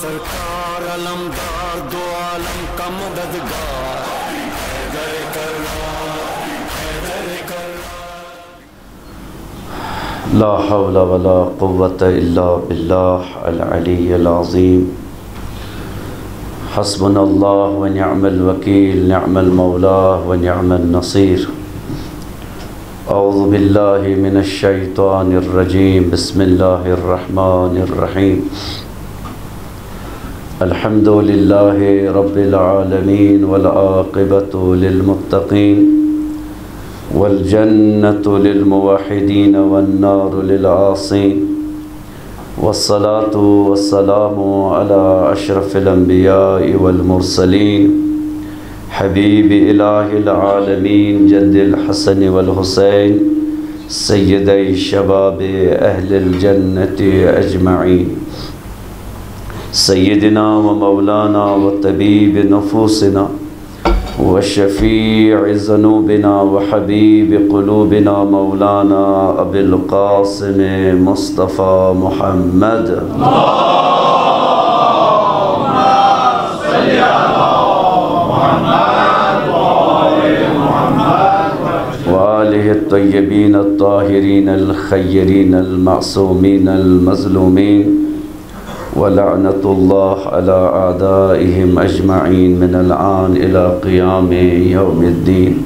سرکار علمدار دو عالم کا مددگار حیدر کرار حیدر کرار لا حول ولا قوة الا باللہ العلی العظیم حسبنا اللہ ونعم الوکیل نعم المولا ونعم النصیر اعوذ باللہ من الشیطان الرجیم بسم اللہ الرحمن الرحیم الحمد للہ رب العالمین والعاقبۃ للمتقین والجنة للموحدین والنار للعاصین والصلاة والسلام على أشرف الأنبياء والمرسلين حبيب إله العالمين جد الحسن والحسين سيدي شباب أهل الجنة أجمعين سيدنا ومولانا وطبيب نفوسنا وشفيع ذنوبنا وحبيب قلوبنا مولانا أبي القاسم مصطفى محمد اللهم صل على محمد وآل محمد وآله الطيبين الطاهرين الخيرين المعصومين المظلومين ولعنة الله على أعدائهم أجمعين من الآن إلى قيام يوم الدين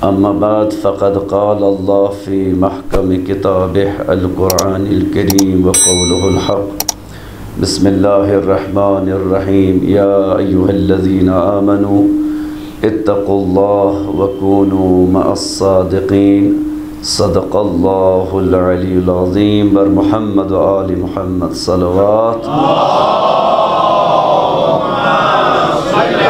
أما بعد فقد قال الله في محكم كتابه القرآن الكريم وقوله الحق بسم الله الرحمن الرحيم يا أيها الذين آمنوا اتقوا الله وكونوا مع الصادقين صدق اللہ العلی العظیم بر محمد و آل محمد صلوات اللہم صل علی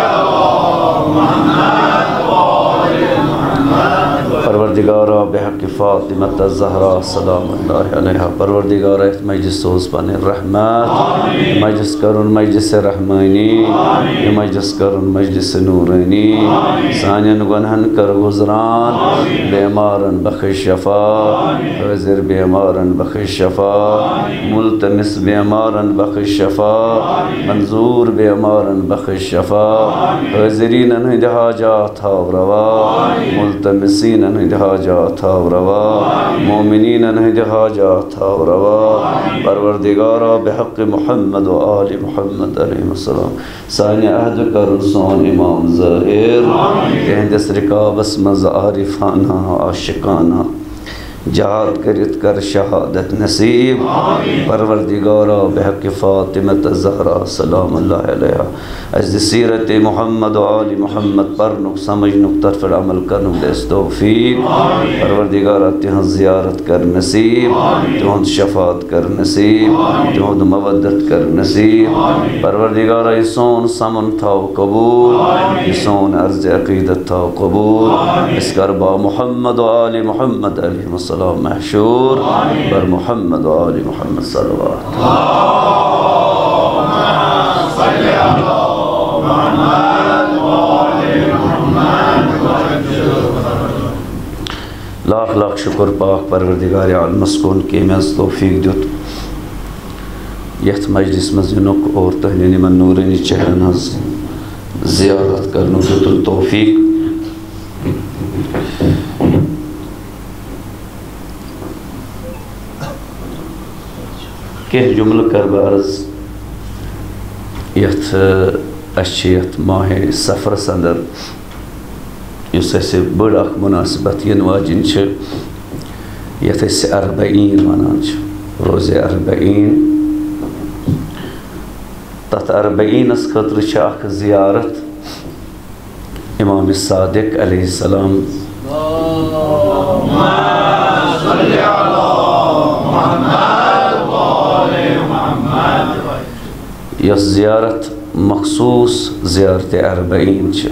محمد و آل محمد پروردگارہ بحق فاطمۃ الزہراء سلام اللہ علیہا پروردگارہ اس مجلس سوز پانے رحمت مجلس کرن مجلس رحمانی مجلس کرن مجلس نورانی سانین گنہن کر گزران بیمارن بخش شفا حاضر بیمارن بخش شفا ملتمس بیمارن بخش شفا منظور بیمارن بخش شفا حاضرین ہند حاجات ہاو روا ملتمسین ہند حاجات ہاو روا مومنین ہند حاجات ہاو روا پروردگارہ بحق محمد و آل محمد علیہ السلام سانی عہد کرن سون امام ظاہر تہندس رکابس مز عارفانہ عاشقانہ جہاد کرت کر شہادت نصیب پروردگارہ بحق فاطمۃ الزہراء سلام اللہ علیہ از سیرت محمد و آل محمد پرنک سمجھنک طرف عمل کرنک دس توفیق پروردگارہ تہند زیارت کر نصیب تہند شفاعت کر نصیب تہند مودت کر نصیب پروردگارہ یہ سون سمن تھاو قبول یہ سون عرض عقیدت تھاو قبول اس کربا محمد و آل محمد علیہ السلام محشور بر محمد و آل محمد صلوات اللہم صل علی محمد و آل محمد لاکھ لاکھ شکر پاک پروردگار عالم مسکون کے میں توفیق دیت یت مجلس مزینک اور تہنینی من نورینی چہرن ہز زیارت کرنو دیت توفیق کہ جملہ کر بعرض یت اشیت ماہ سفر سندر یس اسے بڑا مناسبت ین واجن چھ یت اسے اربعین ونان چھ روز اربعین تحت اربعین اس خطر چھ اخ زیارت امام صادق علیہ السلام اللہم صل علی محمد یس زیارت مخصوص زیارت اربعین چھ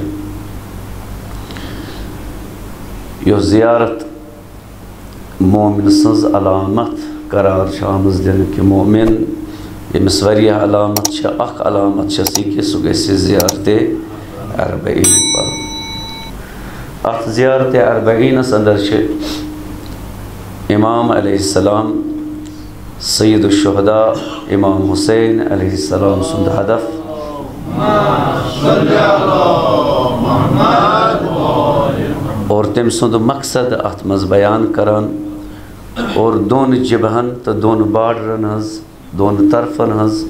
یہ زیارت مومن سنز علامت قرار شامز دن کہ مومن یمس واریاہ علامت چھ اخ علامت چھ کہ سو گژھِ زیارت اربعین پر ات زیارت اربعین اندر چھ امام علیہ السلام سید الشہداء امام حسین علیہ السلام سند ہدف اور تم سند مقصد ات مز بیان کران اور دون جبہن تو دون بارڈرن ہز دون طرفن ہز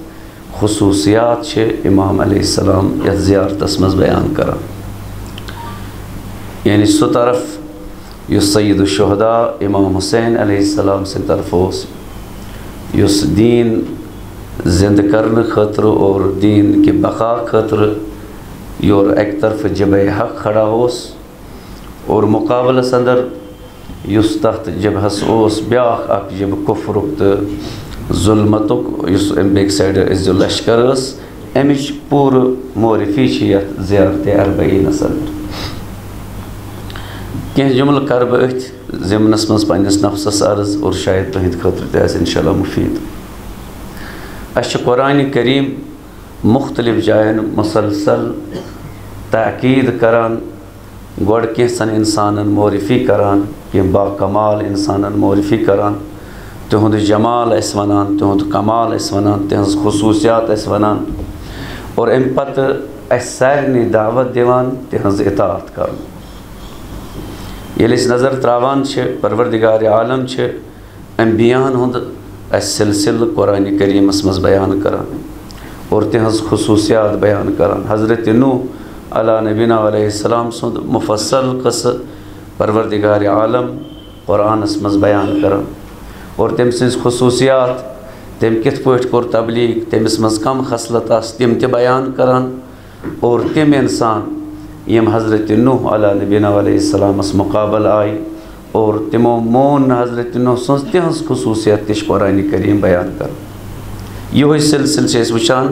خصوصیات چھے امام علیہ السلام یت زیارتس مز بیان کران یعنی سو طرف یس سید الشہداء امام حسین علیہ السلام سے طرف اس یس دین زند کرنے خطر اور دین کی بقا خطر یور ایک طرف جبہ حق کھڑا ہوس اور مقابل اندر یس تحت جبہس اوس بیاخ اک جب کفرک تو ظلمتک یس بیک سائڈ از جو لشکر اس امچ پور معرفی چھیت زیارت اربعین اندر کیا جمل کرب ات ضمنس مز پنس نفسس عرض اور شاید تہند خاطر تہ انشاءاللہ مفید اچھا قرآن کریم مختلف جائن مسلسل تاکید کران گوڑ کینسن انسانن معرفی کران کہ با کمال انسانن معرفی کران تہند جمال اس ونان تہند کمال اس ونان تہنز خصوصیات اس ونان اور ام پتہ اس سارنی دعوت دیوان تہنز اطاعت کران یل اس نظر تراوان چھے پروردگار عالم چھے انبیاءن ہند اس سلسل قرآن کریم اس مز بیان کران اور تہنز خصوصیات بیان کران حضرت نوح علیہ نبینا علیہ السلام سند مفصل قص پروردگار عالم قرآن اس مز بیان کران اور تم سنز خصوصیات تم کت پوٹ کور تبلیغ تم اس مز کم خصلت اس تم تی بیان کران اور تم انسان یم حضرت نوح علیہ نبینا علیہ السلام اس مقابل آئی اور تمو مون حضرت نوح سنز تہنز خصوصیت تش قرآن کریم بیان کر یہ سلسل سے اس وچان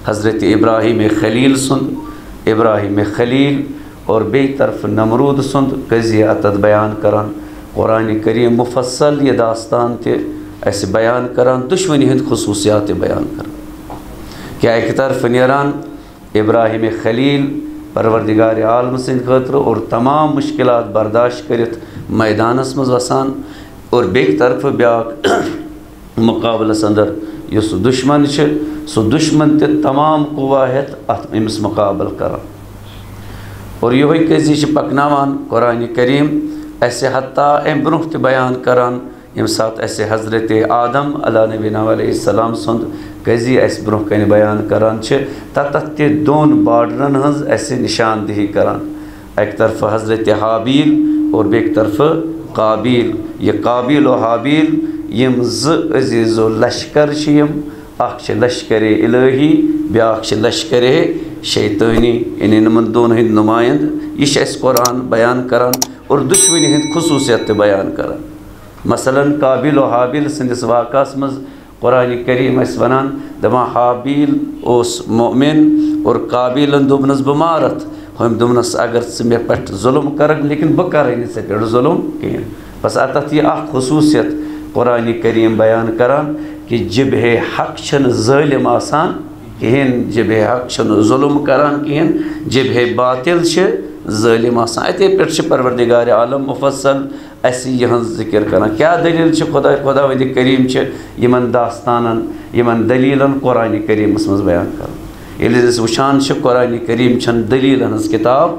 حضرت ابراہیم خلیل سند ابراہیم خلیل اور بے طرف نمرود سند قضیہ اتد بیان کران قرآن کریم مفصل یہ داستان تے ایسے بیان کران دشمنی ہند خصوصیات بیان کران کیا ایک طرف نیران ابراہیم خلیل پروردگار عالم سند خاطر اور تمام مشکلات برداشت کرت میدانس مز وسان اور بیک طرف بیاک مقابلس اندر یس دشمن چھ سو دشمن تے تمام قواہت ات امس مقابل کران اور یہ قضی چھ پکناوان قرآن کریم ایسے حتیٰ ام برونہ تے بیان کران یم سات ایسے حضرت آدم علیہ نبینا علیہ السلام سند قضی ایس برونہ کن بیان کران چھ تتت تے دون بارڈرن ہنز ایسے نشاندہی کران ایک طرف حضرت حابیل اور بیک طرف قابیل یہ قابیل و حابیل یم عزیز و لشکر چیم اخ چھ لشکر الہی بیاکھ چھ لشکر شیطانی یعنی نمن دون ہند نمائند یہ اس قرآن بیان کران اور دشمنی ہند خصوصیت بیان کران مثلا قابیل و حابیل سندس واقعس مز قرآن کریم اس ونان دما حابیل اوس مؤمن اور قابیلن دوبنس بمارت ہم دوبنس اگر ژٕ مےٚ پٮ۪ٹھ ظلم کرک لیکن بہ کرے نہٕ ژےٚ پٮ۪ٹھ ظلم کہین بس اتت یہ اخ خصوصیت قرآن کریم بیان کران کہ جبہ حق چھن ظالم آسان کہین جبہ حق چھن ظلم کران کہین جبہ باطل چھ ظالم آسان اتے پٮ۪ٹھ چھ پروردگار عالم مفصل اسی یہاں ذکر کرنا کیا دلیل چھ خداوند کریم چھ یمن داستانن یمن دلیلن قرآن کریم اس مز بیان کرنا یلی اس وشان چھ قرآن کریم چھن دلیلن ہنز کتاب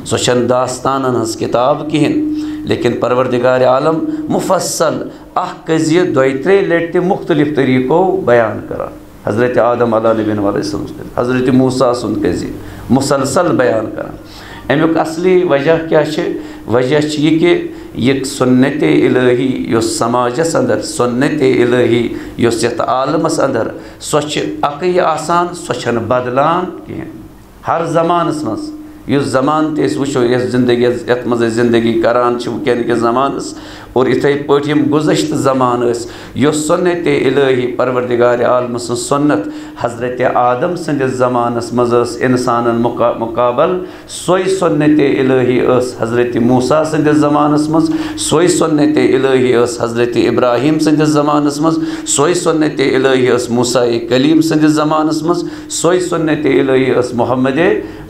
سو چھن داستانن ہنز کتاب کہین لیکن پروردگار عالم مفصل اخ قضیہ دوئی ترے لٹتے مختلف طریقوں بیان کرا حضرت آدم علیہ نبی علیہ السلام حضرت موسیٰ سن قضیہ مسلسل بیان کرا امیک اصلی وجہ کیا چھے وجہ یہ کہ یہ سنت الہی یس سماجس اندر سنت الہی یس یت عالمس اندر سوچ اقی آسان سوچن بدلان کہیں ہر زمانس مز یس زمان تیس وچو یس زندگی یت مز زندگی کران چھ وکین کے زمانس اور اتھے پٹھیم گزشت زمان اس یس سنت الہی پروردگار عالم سن سنت حضرت آدم سند زمانس مز انسانن مقابل سوئی سنت الہی اس حضرت موسیٰ سند زمانس مز سوئی سنت الہی اس حضرت ابراہیم سند زمانس مز سوئی سنت الہی اس موسیٰ کلیم سند زمانس مز سوئی سنت الہی اس محمد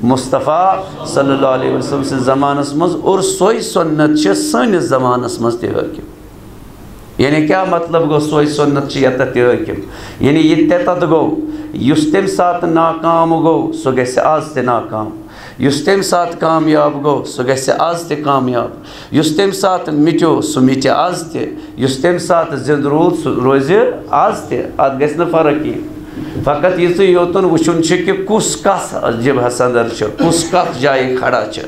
مصطفیٰ صلی اللہ علیہ وسلم سے زمانس مز اور سوئی سنت چھ سنس زمانس مز تہ حاکم یعنی کیا مطلب گو سوئی سنت یتت حاکم یعنی یہ تیتت گو یس تم سات ناکام گو سو گژھِ آز تہِ ناکام یس تم سات کامیاب گو سو گژھِ آز تہِ کامیاب یس تم سات مٹیو سو مٹہِ آز تہِ یس تم سات زند روٗد سُہ روزِ آز تہِ اتھ گژھِ نہٕ فرق کینٛہہ فقط یِژٕے یوتن وٕچھُن چھُ کہِ کُس کتھ جبہس اندر چھُ کُس کتھ جایہِ کھڑا چھُ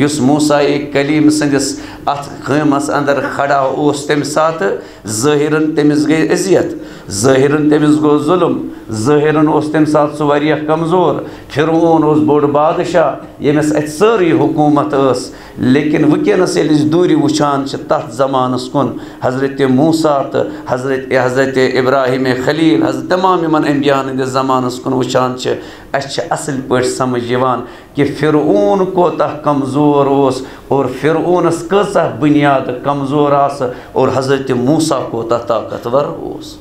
یُس موسیٰ کلیم سٕنٛدِس اتھ خٲمس اندر کھڑا اوس تمہِ ساتہٕ ظٲہرن تٔمِس گٔے اذیت ظٲہرن تٔمِس گوٚو ظُلم ظٲہرن اوس تمہِ ساتہٕ سُہ واریاہ کمزور فرعون اوس بوٚڑ بادشاہ ییٚمِس اتہِ سٲرٕے حکوٗمت ٲس لیکن وٕنکٮ۪نس ییٚلہِ أسۍ دوٗرِ وٕچھان چھِ تتھ زمانس کُن حضرت موسیٰ تہٕ حضرت ابراہیم خلیل حضرت تمام یِمن انبیاہن ہٕنٛدِس زمانس کُن وٕچھان چھِ اسہِ چھِ اصٕل پٲٹھۍ سمجھ یِوان کہ فرعون کوتاہ کمزور اوس اور فرعونس کۭژاہ بنیاد کمزور آسہٕ اور حضرت موسیٰ کوتاہ طاقتور اوس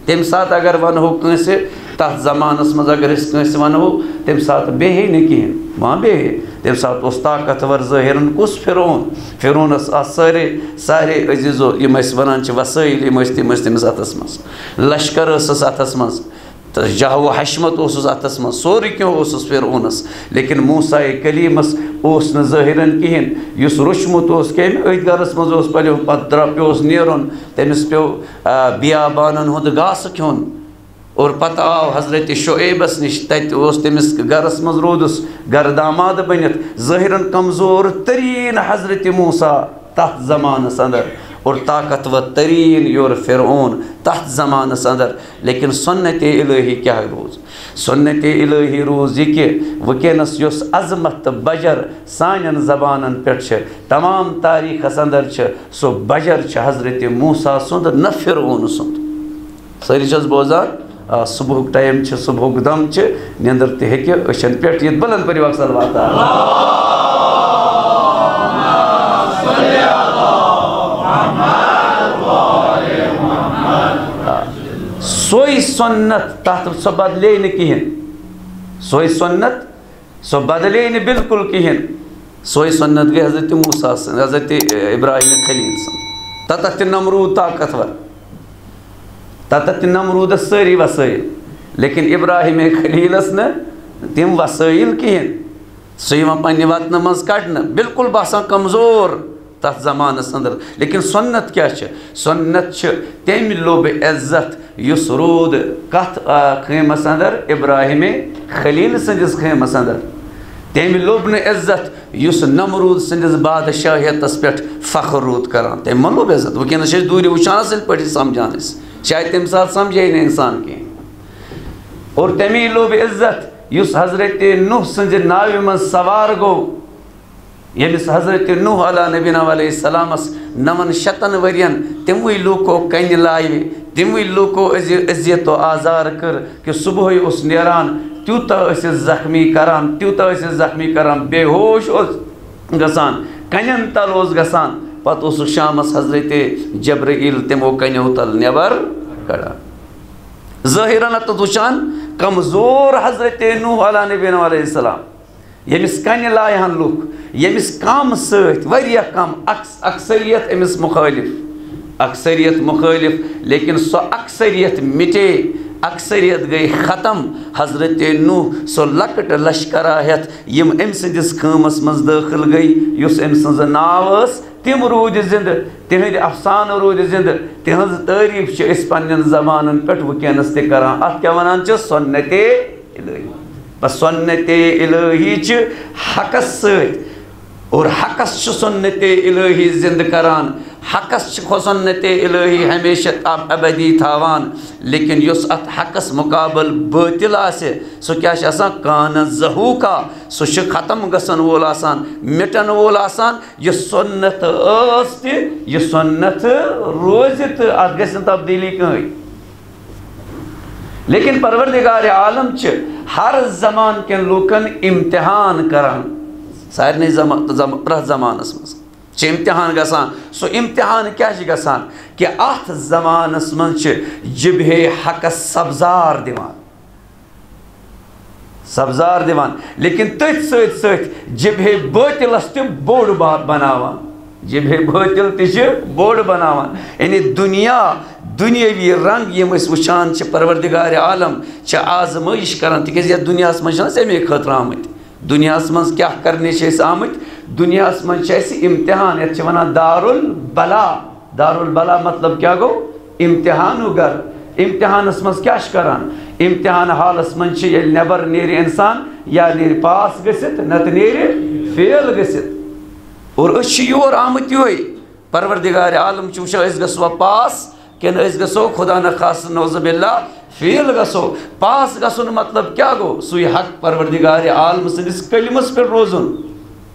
تمہِ ساتہٕ اگر ونہو کٲنٛسہِ تتھ زمانس منٛز اگر أسۍ کٲنٛسہِ ونہو تمہِ ساتہٕ بیٚہے نہٕ کِہیٖنۍ ما بیٚہے تمہِ ساتہٕ اوس طاقتور ظٲہرن کُس فرعونس آسہٕ سارے عزیزو یِم أسۍ ونان چھِ وسٲیِل یِم ٲسۍ تِم ٲسۍ تٔمِس اتھس منٛز لشکر ٲسٕس اتھس منٛز تہٕ جاہ و حشمت اوسُس اتھس منٛز سورُے کینٛہہ اوسُس فرعونس لیکن موسیٰ کلیمس اوس نہٕ ظٲہرن کِہیٖنۍ یُس روٚچھمُت اوس کٔمۍ أتھۍ گرس منٛز اوس پتہٕ پیوٚوُس نیرُن تٔمِس پیوٚو بیابانن ہُنٛد گاسہٕ کھیوٚن اور پتہٕ آو حضرت شعیبس نِش تتہِ اوس تٔمِس گرس منٛز روٗدُس گرٕ داماد بٔنِتھ ظٲہرن کمزور تریٖن حضرت موسیٰ تتھ زمانس اندر اور طاقتور تریٖن یورٕ فرعون تتھ زمانس اندر لیکن سنت الہی کیاہ روٗز سنت الہی روٗز یہِ کہِ وٕنکٮ۪نس یۄس عظمت تہٕ بجر سانٮ۪ن زبانن پٮ۪ٹھ چھِ تمام تاریٖخس اندر چھِ سُہ بجر چھِ حضرت موسیٰ سُنٛد نہ فرعون سُنٛد سٲری چھِ حظ بوزان صبحُک ٹایم چھِ صبحُک دم چھِ نیندر تہِ ہیٚکہِ أچھن پٮ۪ٹھ یِتھ بلند پٔرِو اکھ صلوات سوے سنت تتھ سۄ بدلے نہٕ کِہیٖنۍ سوے سنت سۄ بدلے نہٕ بالکل کِہیٖنۍ سوے سنت گٔے حضرت موسیٰ سٕنٛز حضرت ابراہیم خلیل سٕنٛز تتتھ تہِ نمروٗد طاقتور تتتھ تہِ نمروٗدس سٲری وسٲیِل لیکن ابراہیم خلیلس نہٕ تِم وسٲیِل کِہیٖنۍ سُہ یِوان پننہِ وطنہٕ منٛز کڑنہٕ بالکل باسان کمزور تتھ زمانس اندر لیکن سنت کیاہ چھِ سنت چھِ تمہِ لوٚب عزت یُس روٗد کتھ خٲمس اندر ابراہیم خلیل سٕنٛدِس خٲمس اندر تمہِ لوٚب نہٕ عزت یُس نمروٗد سٕنٛدِس بادشاہیتس پٮ۪ٹھ فخر روٗد کران تٔمۍ ما لوٚب عزت وٕنکٮ۪نس چھِ أسۍ دوٗرِ وٕچھان اصٕل پٲٹھۍ سمجھان أسۍ شاید تمہِ ساتہٕ سمجھے نہٕ انسان کینٛہہ اور تمی لوٚب عزت یُس حضرت نوح سٕنٛزِ ناوِ منٛز سوار گوٚو ییٚمِس حضرت نوح علیٰ نبینا علیہ السلامس 900 ؤرین تِموٕے لوٗکو کنہِ لایہِ تِموٕے لوٗکو عزیت و آزار کٔر کہِ صبحٲے اوس نیران تیوٗتاہ ٲسِس زخمی کران بے ہوش اوس گژھان کنٮ۪ن تل اوس گژھان پتہٕ اوسُکھ شامس حضرت جبرائیل تِمو کنیو تل نٮ۪بر کڑان ظٲہرن اتھ وٕچھان کمزور حضرت نوح علیٰ نبینا علیہ السلام ییٚمِس کنہِ لایہِ ہن لُکھ ییٚمِس کم سۭتۍ واریاہ کم اکثریت أمِس مُخٲلف لیکن سۄ اکثریت مٹے اکثریت گٔے ختم حضرت نوح سۄ لۄکٕٹ لشکرا ہٮ۪تھ یِم أمۍ سٕنٛدِس خٲمس منٛز دٲخل گٔے یُس أمۍ سٕنٛز ناو ٲس تِم روٗدۍ زِندٕ تِہنٛدۍ افسانہٕ روٗدۍ زِندٕ تِہنٛز تعریٖف چھِ أسۍ پننٮ۪ن زبانن پٮ۪ٹھ وٕنکٮ۪نس تہِ کران اتھ کیاہ ونان چھِ سنت الہی سنت الہی چھِ حقس سۭتۍ اور حقس چھُ سنت الہی زندٕ کران حقس چھِ سنت الہی ہمیشہ ابدی تھاوان لیکن یُس اتھ حقس مقابل بٲطِل آسہِ سُہ کیاہ چھُ آسان کانہ زہوٗکا سُہ چھُ ختم گژھن وول آسان مٹن وول آسان یہِ سنت ٲس تہِ یہِ سنت روزِ تہٕ اتھ گژھِ نہٕ تبدیٖلی کٕہٕنۍ لیکن پروردگار عالم چھِ ہر زمان کٮ۪ن لوٗکن امتحان کران سارنٕے پرٛٮ۪تھ زمانس منٛز چھِ امتحان گژھان سُہ امتحان کیاہ چھُ گژھان کہِ اتھ زمانس منٛز چھِ جبہے حقس سبزار دِوان لیکن تٔتھۍ سۭتۍ سۭتۍ جبہے بٲطِلس تہِ بوٚڑ بناوان جبہ باطل تہ بوڑ بناوان یعنی دنیاوی رنگ یم اس وچھان چھ پروردگار عالم چھ آزمائش کران تکیاز یہ دنیا من امی خاطر آمت دنیا من کیا کرنے آمت دنیا من امتحان یت ونان دارالبلا مطلب کیا گو امتحان گر امتحانس من کیا کران امتحان حالس من یل نبر نیر انسان یا نیر پاس گژھت نت نیر فیل گژھت اور اس یور آمت یہ پروردگار عالم وچھان اس گژھوا پاس کن اس گژھو خدا نخواستہ نعوذ باللہ فیل گژھو پاس گژھن مطلب کیا گو سوی حق پروردگار عالم سندس کلمس پہ روزن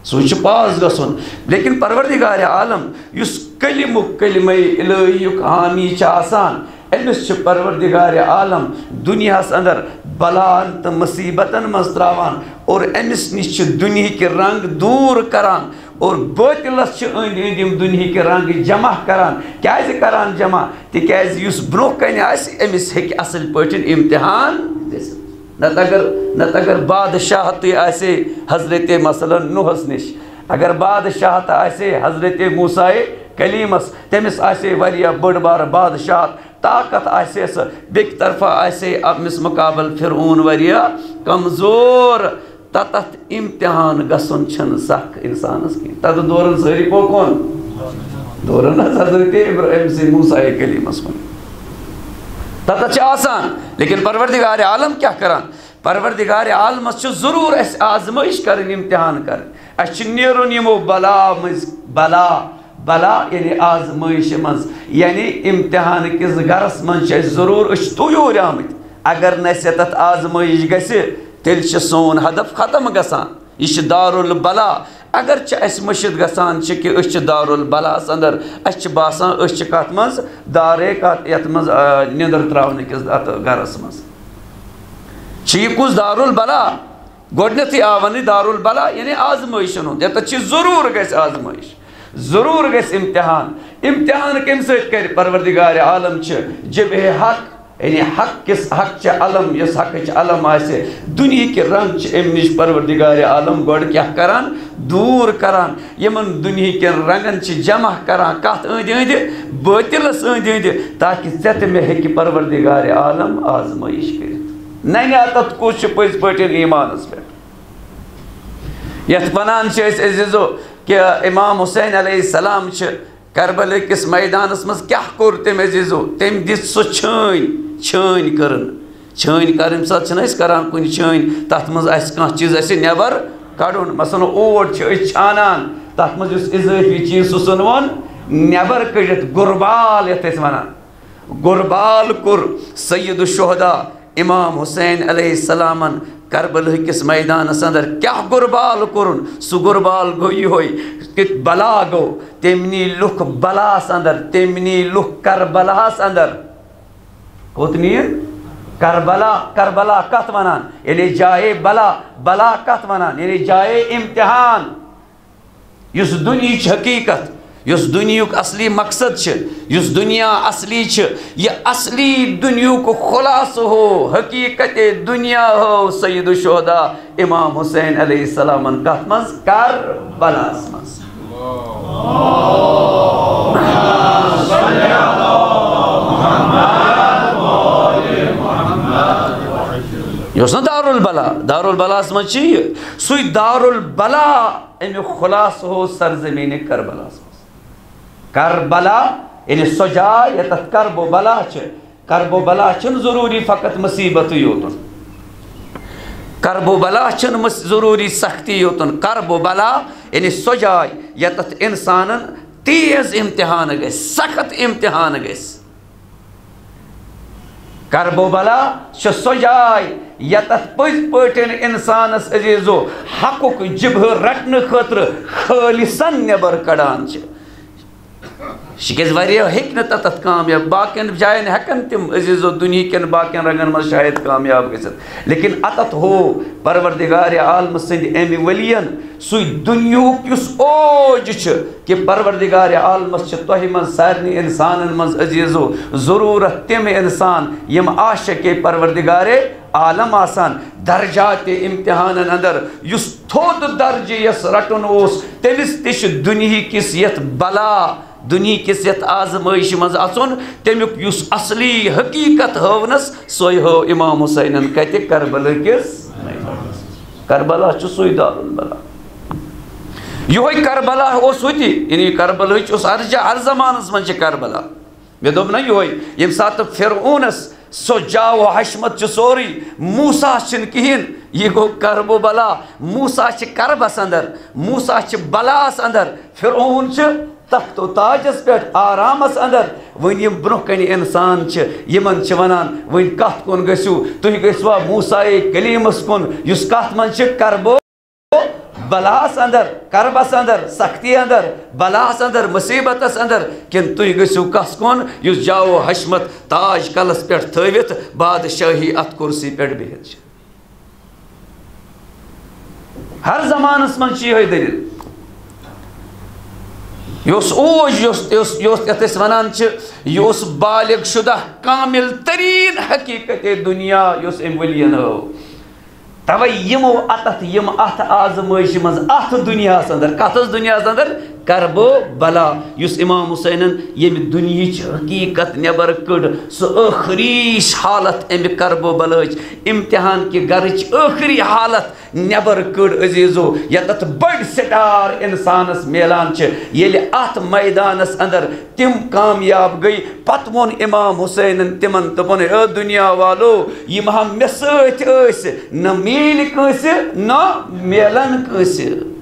سوچ پاس گژھن لیکن پروردگار عالم اس کلمہ الہی حامی چھ آسان امس چھ پروردگار عالم دنیاس اندر بلان تو مصیبتن مز تراوان اور امس نش چھ دنیا کے رنگ دور کران اور باطلس چھ اند دنیا کے رنگ جمع کران کیازِ کران جمع تکیاز یس برو کن آسہِ امس ہیکہِ اصل پٲٹھۍ امتحان گژھِتھ نت اگر بادشاہت آسے حضرت مثلا نوحس نش اگر بادشاہت آسے حضرت موسیٰ کلیمس تمس آسے واریاہ بڑ بار بادشاہت طاقت آسے سا بیک طرفہ آسے امس مقابل فرعون واریاہ کمزور تتھ امتحان گژھن چھن سخ انسانس کی تتھ دورن ساری کون دورن حضرت موسیٰ کلیمس کن تتھ آسان لیکن پروردگار عالم کیا کران پروردگار عالمس ضرور اس آزمائش کرن امتحان کرن اس نیرون یمو بلا یعنی آزمائش مز یعنی امتحان کس گرس من ضرور اس تویور آمت اگر نسے تت آزمائش گژھِ تیل سون ہدف ختم گژھان یہ دارالبلا اگرچہ اس مشد گژھان کہ اس دارالبلاس اندر اس باسان اس کت مز دارے کت یت مز نندر تراؤن کس گرس مز یہ کس دارالبلا گۄڈنیتھٕے آو وننہٕ دارالبلا یعنی آزمائشن ہُنٛد یتھ ضرور گژھِ آزمائش ضرور گژھِ امتحان کمہِ سۭتۍ کرِ پروردگار عالم جبہ حق یعنی حق چھ علم یس حق چھ علم آسے دنیا کے رنگ چھ ام نش پروردگار عالم گوڑ کیا کران دور کران یمن دنیا کے رنگن چھ جمع کران کت اند باطلس اند تاکہ ژت میں ہیکہ پروردگار عالم آزمائش کرت ننہ اتت کس پز پٹن ایمانس پہ یت ونان عزیزو کہ امام حسین علیہ السلام کربل کس میدانس مز کیا کور تم عزیزو تم دت سو چھٲنۍ کرن سات کران کن چھٲنۍ تر مز کھانا چیز اس نبر کڑن مثلا اوٹ چھانان تر مز اضافی چیز سن ون نبر کڑت گربال یت ونان گربال کور سید الشہداء امام حسین علیہ السلام کربل کس میدانس اندر کیا گربال کورن سہ گربال گو یہ بلا گو تمنی لکھ بلاس اندر تمنی لکھ کربلاس اندر کوت نیر کربلا کت ونان یعنی جائے بلا کت ونان یعنی جائے امتحان اس دنیا حقیقت اس دنیا اصلی مقصد اس دنیا اصلی یہ اصلی دنیا کو خلاص ہو حقیقت دنیا ہو سید الشہداء امام حسین علیہ السلام کت مز کربلاس مز یہ دارالبلاس من سی دارالبلا امی خلاص ہو سرزمین کربلاس مز کربلا یعنی سو جائے یتھ کرب و بلا چھن ضروری فقط مصیبت یوتن کرب و بلا چھن ضروری سختی یوتن کرب و بلا یعنی سو جائے یتھ انسان تیز امتحان گژھِ سخت امتحان گژھِ کرب و بلا سو جائے یتھ پز پٹن انسانس عزیزو حقک جبہ رٹن خاطر خالصن نبر کڑان کیٛازِ واریاہ ہیٚکہِ نہٕ تَتھ کامیاب باقیَن جایَن ہٮ۪کَن تِم عزیٖزو دُنہیٖکٮ۪ن باقیَن رنٛگَن منٛز شاید کامیاب گٔژھِتھ لیکن اَتَتھ ہو پروردگارِ عالمہٕ سٕنٛدِ اَمہِ ؤلِیَن سُے دُنیہُک یُس اوج چھُ کہِ پروردگارِ عالمَس چھِ تۄہہِ منٛز سارنٕے اِنسانَن منٛز عزیٖزو ضروٗرت تِم اِنسان یِم عاشقے پروردگارِ عالم آسان درجات اِمتحانَن اندر یُس تھوٚد درجہٕ یَس رَٹُن اوس تٔمِس تہِ چھُ دُنہِکِس یَتھ بلا دُنہِکِس یَتھ آزمٲیشہِ منٛز اَژُن تَمیُک یُس اصلی حقیٖقت ہٲونَس سۄے ہٲو اِمام حُسینَن کَتہِ کربلہٕ کِس کربلا چھُ سُے دارُالبلا یِہوٚے کربلا اوس ہُتہِ یعنی کربلہٕچ اوس ہر زمانَس منٛز چھِ کربلا مےٚ دوٚپ نہ یِہوٚے ییٚمہِ ساتہٕ فرعونَس سۄ جاو حشمت چھُ سورُے موسیٰ چھِنہٕ کِہیٖنۍ یہِ گوٚو کربو بلا موسیٰ چھِ کربس اندر موسیٰ چھِ بلاہس اندر فرعون چھِ تخت و تاجس پٮ۪ٹھ آرامس اندر وۄنۍ یِم برونٛہہ کنہِ اِنسان چھِ یِمن چھِ ونان وۄنۍ کتھ کُن گٔژھِو تُہۍ گٔژھوا موسیٰ کلیٖمس کُن یُس کتھ منٛز چھِ کربو بلاہس اندر کربس اندر سختی اندر بلاہس اندر مصیبتس اندر کِنہٕ تُہۍ گٔژھِو کس کُن یُس جاو حشمت تاج کلس پٮ۪ٹھ تھٲوِتھ بادشٲہی اتھ کُرسی پٮ۪ٹھ بِہِتھ چھِ ہر زمانس منٛز چھِ یِہوٚے دٔلیٖل یہِ اوس اوج یَتھ أسۍ وَنان چھِ یہِ اوس بالغ شُدہ کامل تریٖن حقیٖقتِ دُنیا یۄس أمۍ ؤلِیَن ہٲو تَوَے یِمو اَتَتھ یِم اَتھ آزمٲیشہِ منٛز اَتھ دُنیاہَس اندر کَتھَس دُنیاہَس اندر کربو بلا یُس اِمام حُسینَن ییٚمہِ دُنہِچ حقیٖقت نٮ۪بر کٔڑ سُہ ٲخری حالت اَمہِ کربو بلہٕچ اِمتحان کہِ گرٕچ ٲخری حالت نٮ۪بر کٔڑ عزیٖزو ییٚتٮ۪تھ بٔڑۍ سٹار اِنسانَس میلان چھِ ییٚلہِ اَتھ میدانَس اندر تِم کامیاب گٔے پتہٕ ووٚن اِمام حُسینَن تِمن دوٚپُن اے دُنیا والو یِم ہا مےٚ سۭتۍ ٲسۍ نہ میلہِ کٲنٛسہِ نہ میلن کٲنٛسہِ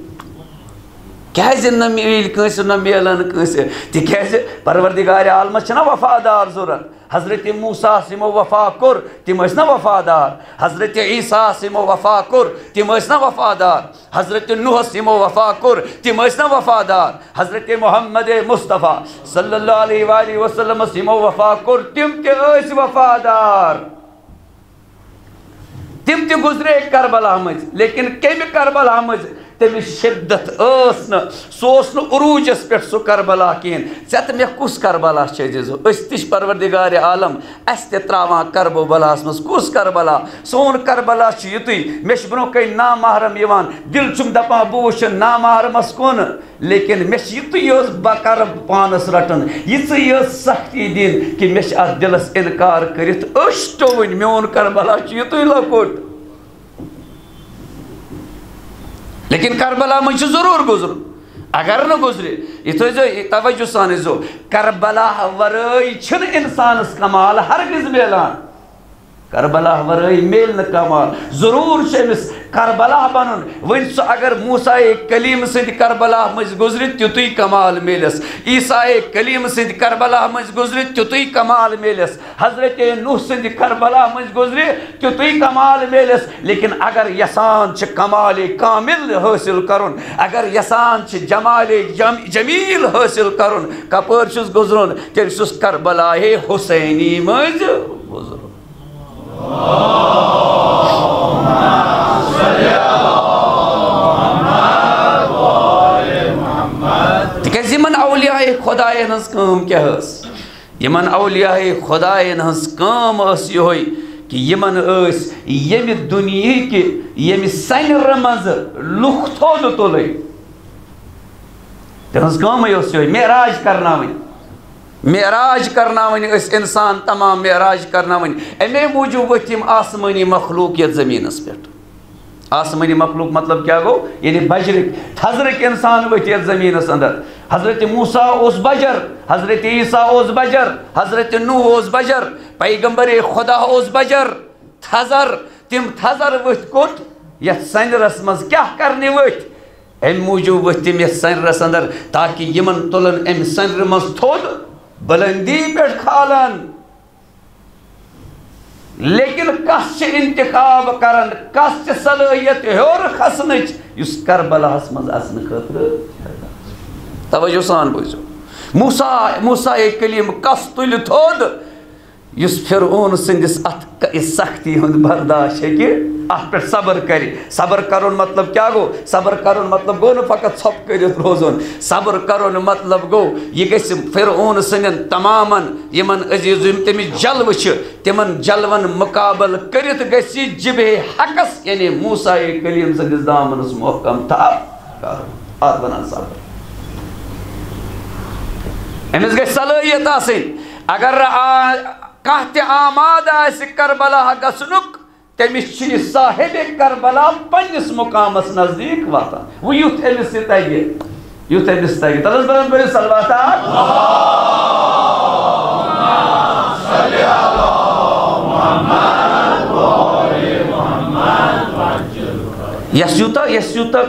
کیٛازِ نہ میلہِ کٲنٛسہِ نہ میلن کٲنٛسہِ تِکیٛازِ پروردگارِ عالمس چھِنہ وفادار ضوٚرتھ حضرت موسیٰ یِمو وفا کوٚر تِم ٲسۍ نہ وفادار حضرت عیٖسیٰ یِمو وفا کوٚر تِم ٲسۍ نہ وفادار حضرت نوحس یِمو وفا کوٚر تِم ٲسۍ نہ وفادار حضرت محمد مصطفیٰ صلی اللہ علیہ وآلہ وسلمس یِمو وفا کوٚر تِم تہِ ٲسۍ وفادار تِم تہِ گُزرے کربلا مٔنٛزۍ لیکن کمہِ کربلا مٔنٛزۍ تٔمِس شدت ٲس نہٕ سُہ اوس نہٕ عروٗجس پٮ۪ٹھ سُہ کربلا کِہیٖنۍ ژےٚ تہٕ مےٚ کُس کربلا چھِ عزیٖزو أسۍ تہِ چھِ پروردگارِ عالم اَسہِ تہِ ترٛاوان کربو بلاہس منٛز کُس کربلا سون کربلا چھُ یُتُے مےٚ چھِ برونٛہہ کَنہِ نامحرم یِوان دِل چھُم دپان بہٕ وٕچھٕ نامحرمس کُن لیکن مےٚ چھِ یُتُے یٲژ بہٕ کرٕ پانس رٹُن یِژٕے یٲژ سختی دِنۍ کہِ مےٚ چھِ اتھ دِلس انکار کٔرِتھ أچھ ٹووٕنۍ میون کربلا چھُ یُتُے لۄکُٹ لیکن کربلا منٛز چھُ ضروٗر گُزرُن اگر نہٕ گُزرِ یہِ تھٲیزیو توجہ سان ٲسۍزیو کربلا ورٲے چھِنہٕ اِنسانس کمال ہرگز میلان کربلا ورٲے میلہِ نہٕ کمال ضروٗر چھُ أمِس کربلا بنُن وۄنۍ سُہ اگر موسیٰ کلیٖم سٕنٛدِ کربلا منٛزۍ گُزرِ تیُتُے کمال میلٮ۪س عیٖسیٰ کلیٖم سٕنٛدِ کربلا منٛزۍ گُزرِ تیُتُے کمال میلٮ۪س حضرت نوح سٕنٛدِ کربلا منٛزۍ گُزرِ تیُتُے کمال میلٮ۪س لیکن اگر یژھان چھِ کمالِ کامل حٲصِل کرُن اگر یژھان چھِ جمالِ جمیٖل حٲصِل کرُن کپٲرۍ چھُس گُزرُن تیٚلہِ چھُس کربلاہے حُسینی منٛزۍ گُزرُن تِکیٛازِ یِمن اولیاء خۄدایَن ہٕنٛز کٲم کیٛاہ ٲس یِمن اولیاء خۄدایَن ہٕنٛز کٲم ٲس یِہوٚے کہِ یِمن ٲسۍ ییٚمہِ دُنیہِکہِ ییٚمہِ سنرٕ منٛزٕ لُکھ تھوٚد تُلٕنۍ تِہنٛز کٲمٕے ٲس یِہوٚے معراج کرناوٕنۍ معراج کرناوٕنۍ ٲسۍ اِنسان تمام معراج کرناوٕنۍ اَمے موٗجوٗب ؤتھۍ یِم آسمٲنی مخلوٗق یَتھ زٔمیٖنَس پٮ۪ٹھ آسمٲنی مخلوٗق مطلب کیٛاہ گوٚو یعنی بجرٕکۍ تھزرٕکۍ اِنسان ؤتھۍ یَتھ زٔمیٖنَس اندر حضرت موسیٰ اوس بجر حضرت عیٖسیٰ اوس بجر حضرت نوح اوس بجر پیغمبرِ خۄدا اوس بجر تھزر تِم تھزر ؤتھۍ کوٚت یَتھ سنرس منٛز کیٛاہ کرنہِ ؤتھۍ اَمہِ موٗجوٗب ؤتھۍ تِم یَتھ سنرس اندر تاکہِ یِمن تُلن اَمہِ سنرِ منٛز تھوٚد بلندی پٮ۪ٹھ کھالن لیکن کس چھِ انتخاب کران کس چھِ صلٲحیت ہیوٚر کھسنٕچ یُس کربلاہس منٛز اژنہٕ خٲطرٕ توجہ سان بوٗزِو موسیٰ کلیم کس تُلہِ تھوٚد یُس فرعون سٕنٛدِس اتھ سختی ہُنٛد برداشت ہیٚکہِ اتھ پٮ۪ٹھ صبر کرِ. صبر کرُن مطلب کیٛاہ گوٚو؟ صبر کرُن مطلب گوٚو نہٕ فقط ژھۄپہٕ کٔرِتھ روزُن. صبر کرُن مطلب گوٚو یہِ گژھِ فرعون سٕنٛدٮ۪ن تمامن یِمن عزیٖز یِم تٔمِس جلوٕ چھِ تِمن جلون مُقابل کٔرِتھ گژھِ یہِ جِبہے حقس یعنی موسیٰ کلیم سٕنٛدِس دامنس محکم تھپ کرُن. اتھ ونان صبر. أمِس گژھِ صلٲحیت آسٕنۍ. اگر کانٛہہ تہِ آماد آسہِ کربلا گژھنُک تٔمِس چھُ یہِ صاحب کربلا پننِس مقامس نزدیٖک واتان. وۄنۍ یُتھ أمِس یہِ تگہِ یُتھ أمِس تگہِ. تَلہٕ حظ بلند پٔرِو صلواتات. یس یوٗتاہ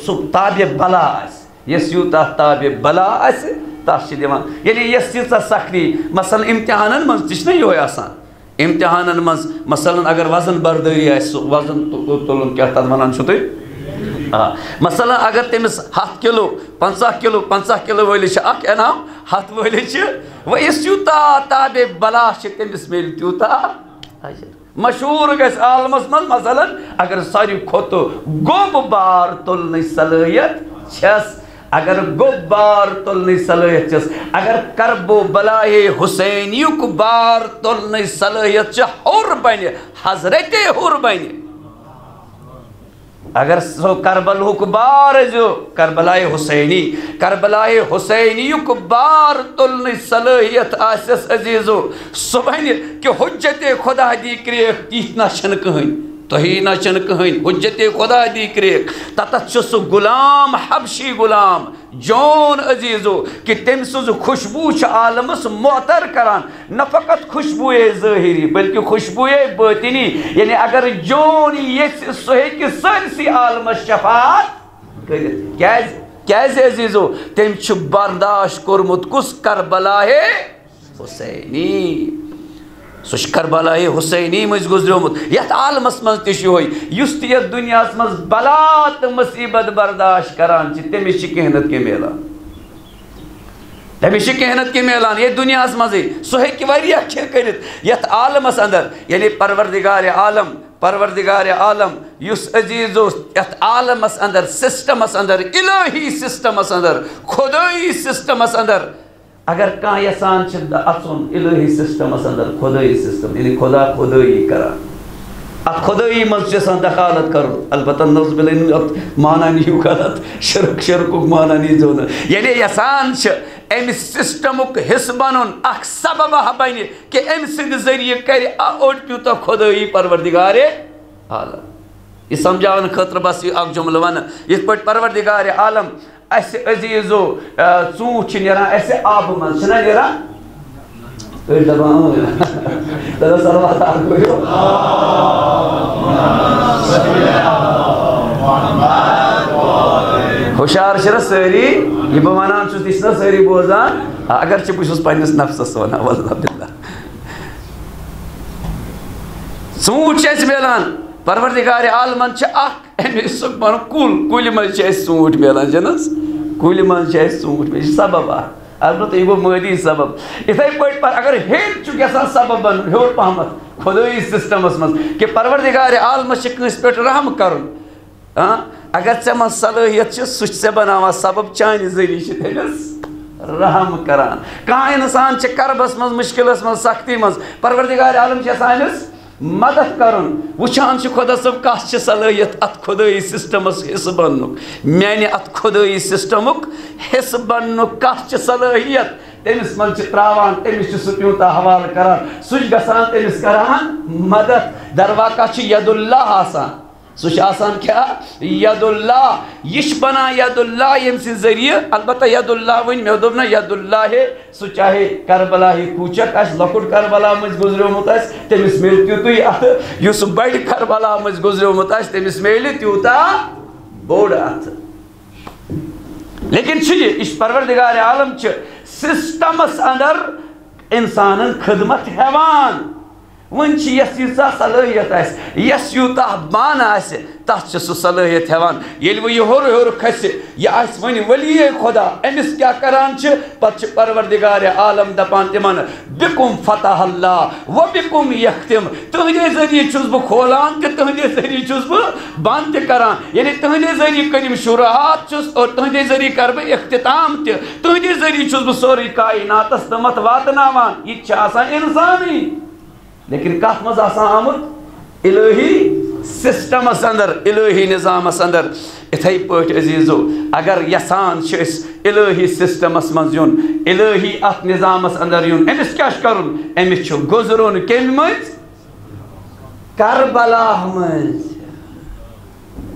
سُہ تابِ بلا آسہِ یس یوٗتاہ تابِ بلا آسہِ تس چھِ دِوان یعنی یس تیٖژاہ سختی. مثلاً امتحانن منٛز تہِ چھُنہ یِہوے آسان. امتحانن منٛز مثلاً اگر وزن بردٲری آسہِ سُہ وزن تُلُن کیٛاہ تتھ ونان چھُو تُہۍ؟ مثلاً اگر تٔمِس 100 کِلوٗ 50 کِلوٗ وٲلِس چھِ اکھ انعام 100 وٲلِس چھِ وۄنۍ یُس یوٗتاہ تابِ بلا چھِ تٔمِس میلہِ تیوٗتاہ اجر. مشہوٗر گژھِ عالمس منٛز مثلاً اگر ساروی کھۄتہٕ گوٚب بار تُلنٕچ صلٲحیت چھس اگر گوٚب بار تُلنٕچ صلٲحیت چھس اگر کربو بلایے حسینیُک بار تُلنٕچ صلٲحیت چھِ ہُر بنہِ حضرتِ ہُر بنہِ. اگر سُہ کربلہُک بار ٲسۍزیو کربلایے حسینیُک بار تُلنٕچ صلٲحیت آسٮ۪س عزیٖزو سُہ بنہِ کہِ حجتِ خۄدا دی کرٛیکھ تِتھۍ نہ چھِنہٕ کٕہٕنۍ. تۄہی نہ چھِنہٕ کٕہٕنۍ. حجتِ خۄدا دی کرٛیکھ تتتھ چھُ سُہ غلام حبشی غلام جون عزیٖزو کہِ تٔمۍ سٕنٛز خوشبوٗ چھِ عالمس معطر کران. نہ فقط خوشبوٗیے ظٲہری بلکہِ خوشبوٗیے بٲطنی یعنی اگر جون یژھِ سُہ ہیٚکہِ سٲرسٕے عالمس شفاعت کٔرِتھ. کیٛازِ عزیٖزو تٔمۍ چھُ برداشت کوٚرمُت کُس کربلایے حسینی. سُہ چھُ کربلایے حسینی منٛز گُزریومُت. یتھ عالمس منٛز تہِ چھُ یِہوے یُس تہِ یتھ دُنیاہس منٛز بلا تہٕ مُصیبت برداشت کران چھِ تٔمِس چھِ کینٛہہ نتہٕ کینٛہہ میلان. تٔمِس چھِ کینٛہہ نتہٕ کینٛہہ میلان ییٚتہِ دُنیاہس منٛزٕے. سُہ ہیٚکہِ واریاہ کینٛہہ کٔرِتھ یتھ عالمس انٛدر یعنی پروردگارِ عالم یُس عزیٖزو یتھ عالمس انٛدر سسٹمس انٛدر الہی سسٹمس انٛدر خۄدٲیی سسٹمس انٛدر اگر کانٛہہ یژھان چھِ اژُن الہی سسٹمس انٛدر خۄدٲیی سسٹم یعنی خۄدا خۄدٲیی کران اتھ خۄدٲیی منٛز چھُ یژھان دخالت کرُن. البتہ نوز بِلٲنی اتھ مانان یِیِو غلط شرکُک مانان ییٖزیو نہٕ یعنی یژھان چھِ امہِ سسٹمُک حصہٕ بنُن اکھ سببہ بنہِ کہِ امہِ سٕنٛدِ ذٔریعہٕ کرِ اوٚڑ پیوٗتاہ خۄدٲیی پروردگارِ عالم. یہِ سمجھاونہٕ خٲطرٕ بس یہِ اکھ جملہٕ ونہٕ یِتھ پٲٹھۍ پروردگارِ عالم اسہِ عزیٖزو ژوٗنٛٹھۍ چھِ نیران اسہِ آبہٕ منٛز چھِنہ نیران. أڑۍ دپان صلواتات پٔرِو. ہُشار چھِنہ سٲری یہِ بہٕ ونان چھُس تہِ چھِنہ سٲری بوزان اگرچہِ بہٕ چھُس پننِس نفسس ونان واللہ باللہ. ژوٗنٛٹھۍ چھِ اسہِ میلان پروردگارِ عالمن چھِ اکھ امہِ سُہ ونُن کُلہِ منٛز چھِ اسہِ ژوٗنٛٹھۍ میلان چھِنہٕ حظ کُلہِ منٛز چھِ اسہِ ژوٗنٛٹھۍ یہِ چھِ سبب اکھ. البتہ یہِ گوٚو مٲلی سبب. یِتھے پٲٹھۍ اگر ہیٚرِ چھُکھ یژھان سبب بنُن ہیوٚر پہمتھ خۄدٲیی سسٹمس منٛز کہِ پروردگارِ عالمس چھِ کٲنٛسہِ پٮ۪ٹھ رحم کرُن. اگر ژےٚ منٛز صلٲحیت چھِ سُہ چھِ ژےٚ بناوان سبب چانہِ ذٔریعہٕ چھِ تٔمِس رحم کران. کانٛہہ انسان چھِ کربس منٛز مُشکلس منٛز سختی منٛز پروردگارِ عالم چھِ یژھان أمِس مدد کرُن. وٕچھان چھِ خۄدا صٲب کَس چھِ صلٲحیت اتھ خۄدٲیی سسٹمس حصہٕ بننُک میانہِ اتھ خۄدٲیی سسٹمُک حصہٕ بننُک کَس چھِ صلٲحیت تٔمِس منٛز چھِ تراوان تٔمِس چھُ سُہ تیوٗتاہ حوالہٕ کران سُہ چھُ گژھان تٔمِس کران مدد. درواقع چھُ ید اللہ آسان سُہ چھُ آسان کیٛاہ ید اللہ. یہِ چھُ بنان ید اللہ ییٚمہِ سٕنٛدِ ذٔریعہٕ البتہ ید اللہ وۄنۍ مےٚ دوٚپ نہ ید اللہ سُہ چاہے کربلاہی کوٗچک آسہِ لۄکُٹ کربلا منٛز گُزریومُت آسہِ تٔمِس میلہِ تیُتُے اَتھٕ یُس بڑِ کربلا منٛز گُزریومُت آسہِ تٔمِس میلہِ تیوٗتاہ بوٚڑ اَتھٕ. لیکن چھُ یہِ چھُ پروردگارِ عالم چھِ سسٹمس انٛدر انسانن خدمت ہٮ۪وان ون چھ یس ییژا صلٲحیت آسہِ یس یوٗتاہ بان آسہِ تتھ چھُ سُہ صلٲحیت ہٮ۪وان ییٚلہِ وۄنۍ یہِ ہیوٚر کھسہِ یہِ آسہِ وۄنۍ ولی خۄدا أمِس کیٛاہ کران چھِ پتہٕ چھُ پروردگارِ عالم دپان تِمن بِکُم فتح اللہ و بِکُم یختم تُہنٛدے ذٔریعہٕ چھُس بہٕ کھولان تہِ تُہنٛدے ذٔریعہٕ چھُس بہٕ بنٛد تہِ کران یعنی تُہنٛدے ذٔریعہٕ کٔرِم شروعات چھُس اور تُہنٛدے ذٔریعہٕ کرٕ بہٕ اختتام تہِ تُہنٛدے ذٔریعہٕ چھُس بہٕ سورُے کائناتس تامتھ واتناوان یہِ تہِ چھُ آسان اِنسانٕے لیکن کتھ منٛز آسان آمُت الہی سسٹمس اندر الہی نظامس اندر اتھے پٲٹھۍ عزیزو اگر یژھان چھِ أسۍ الہی سسٹمس منٛز یُن الہی اتھ نظامس اندر یُن أمِس کیٛاہ چھُ کرُن أمِس چھُ گُزرُن کمہِ مٔنٛزۍ کربلا مٔنٛزۍ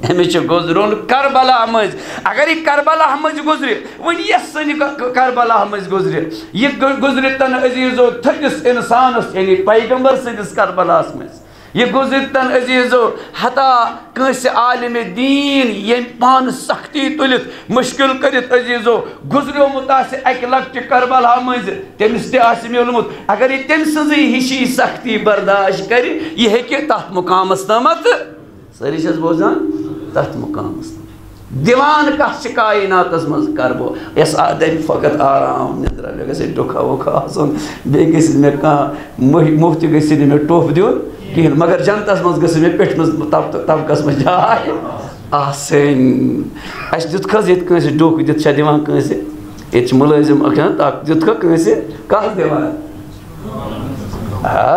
أمِس چھُ گُزرُن کربلا مٔنٛزۍ اگر یہِ کربلا مٔنٛزۍ گُزرِ وۄنۍ یس سٕنٛدِ کربلا مٔنٛزۍ گُزرِ یہِ گُزرِ تن عزیزو تھٔکِس انسانس یعنی پیغمبر سٕنٛدِس کربلاہس منٛز یہ گزرتن عزیزو حتیٰ کٲنٛسہِ عالمِ دیٖن ییٚمۍ پانہٕ سختی تُلِتھ مُشکل کٔرِتھ عزیزو گُزریومُت آسہِ اکہِ لۄکچہِ کربلا مٔنٛزِ تٔمِس تہِ آسہِ میوٗلمُت اگر یہِ تٔمۍ سٕنٛزٕے ہِشی سختی برداشت کرِ یہِ ہیٚکہِ تتھ مُقامس تامتھ سٲری چھِ حظ بوزان تتھ مُقامس دِوان کتھ چھِ کائناتس منٛز کرٕ بہٕ یس دَپہِ فقط آرام نِندرا مےٚ گژھِ ٹُکھا وُکھا آسُن بیٚیہِ گژھِ نہٕ مےٚ کانٛہہ مُہ تہِ گژھِ نہٕ مےٚ ٹوٚپھ دیُن کِہیٖنۍ مگر جنتس منٛز گٔژھ مےٚ پیٚٹھۍ منٛز طبقس منٛز جاے آسٕنۍ اَسہِ دیُتکھٕ حظ ییٚتہِ کٲنٛسہِ ڈوٚکھ دِتھ چھا دِوان کٲنٛسہِ ییٚتہِ چھِ مُلٲزِم اکھ دیُتکھٕ کٲنٛسہِ کَس دِوان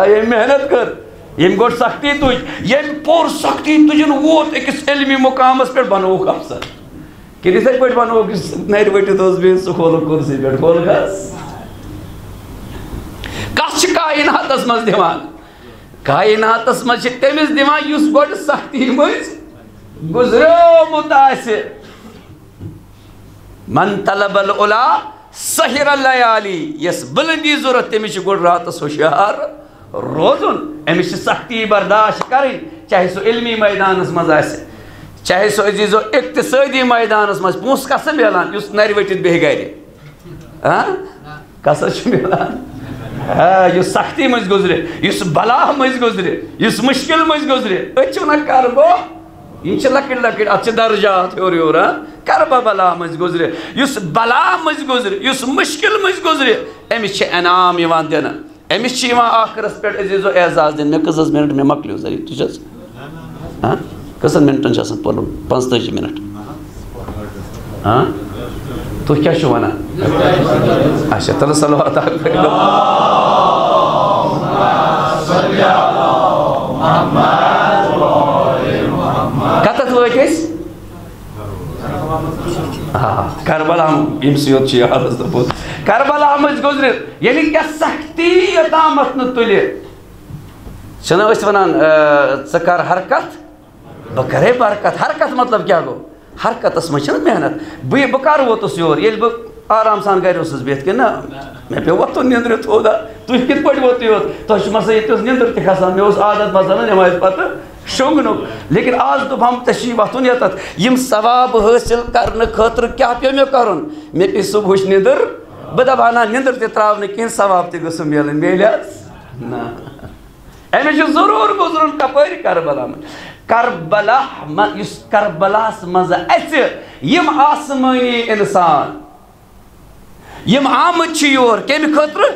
ییٚمۍ محنت کٔر ییٚمۍ گۄڈٕ سختی تُج ییٚمۍ پوٚر سختی تُجِن ووت أکِس علمی مُقامس پٮ۪ٹھ بنووُکھ افسر کِنہٕ یِتھَے پٲٹھۍ بنووُکھ یُس نرِ ؤٹِتھ اوس بِہِتھ سُہ کھولُکھ کُرسی پٮ۪ٹھ کھولُکھ حظ کتھ چھِ کائناتس منٛز دِوان کائناتس منٛز چھِ تٔمِس دِوان یُس گۄڈٕ سختی منٛزۍ گُزریومُت آسہِ من طلب العلا سحر اللیالی یس بلندی ضوٚرتھ تٔمِس چھِ گۄڈٕ راتس ہوشیار روزُن أمِس چھِ سختی برداشت کرٕنۍ چاہے سُہ علمی میدانس منٛز آسہِ چاہے سُہ عزیزو اقتصٲدی میدانس منٛز پونٛسہٕ کَسہٕ مِلان یُس نرِ ؤٹِتھ بیٚہہِ گرِ کَسہٕ چھُ مِلان یُس سختی منٛزۍ گُزرِ یُس بلا منٛزۍ گُزرِ یُس مُشکل منٛزۍ گُزرِ أسۍ چھِ وَنان کربو یِم چھِ لۄکٕٹۍ لۄکٕٹۍ اتھ چھِ درجات ہیوٚر ہیوٚر کربا بلا منٛزۍ گُزرِ یُس بلا منٛزۍ گُزرِ یُس مُشکل منٛزۍ گُزرِ أمِس چھِ انعام یِوان دِنہٕ أمِس چھِ یِوان ٲخرس پٮ۪ٹھ عزیزو اعزاز دِنہٕ مےٚ کٔژ حظ مِنٹ مےٚ مۄکلیو ذٔریعہٕ تُہۍ چھِ حظ کٔژن مِنٹن چھِ آسان پَرُن 45 مِنٹ تُہۍ کیٛاہ چھِو وَنان اچھا تَلہٕ صلوات کَتٮ۪تھ وٲتۍ أسۍ کربلا ییٚمِسٕے یوت چھُ یاد حظ دوٚپُت کربلا منٛزۍ گُزرِتھ یعنی کیٛاہ سختی یوٚتامَتھ نہٕ تُلہِ چھِنہ أسۍ وَنان ژٕ کر حرکت بہٕ کرے برکت حرکت مطلب کیٛاہ گوٚو حرکتس منٛز چھِنہ محنت بہٕ کر ووتُس یور ییٚلہِ بہٕ آرام سان گرِ اوسُس بِہِتھ کِنہٕ نہ مےٚ پیوٚو وۄتھُن نیٚنٛدرِ تھوٚد تُہۍ کِتھ پٲٹھۍ ووتُو یوت تۄہہِ چھُ مسا ییٚتہِ اوس نیٚنٛدٕر تہِ کھسان مےٚ اوس عادت باسان نہ نٮ۪مازِ پتہٕ شۄنٛگنُک لیکن آز دوٚپہم ژےٚ چھی وۄتھُن ییٚتٮ۪تھ یِم ثواب حٲصِل کرنہٕ خٲطرٕ کیٛاہ پیوٚو مےٚ کرُن مےٚ پیٚیہِ صُبحٕچ نیٚنٛدٕر بہٕ دپہٕ ہا نہ نیٚنٛدٕر تہِ ترٛاو نہٕ کینٛہہ ثواب تہِ گٔژھٕم میلٕنۍ میلہِ حظ نہ أمِس چھُ ضروٗر گُزرُن کپٲرۍ کربلا منٛز کربلا یُس کربلاہس منٛز اَسہِ یِم آسمٲنی اِنسان یِم آمٕتۍ چھِ یور کمہِ خٲطرٕ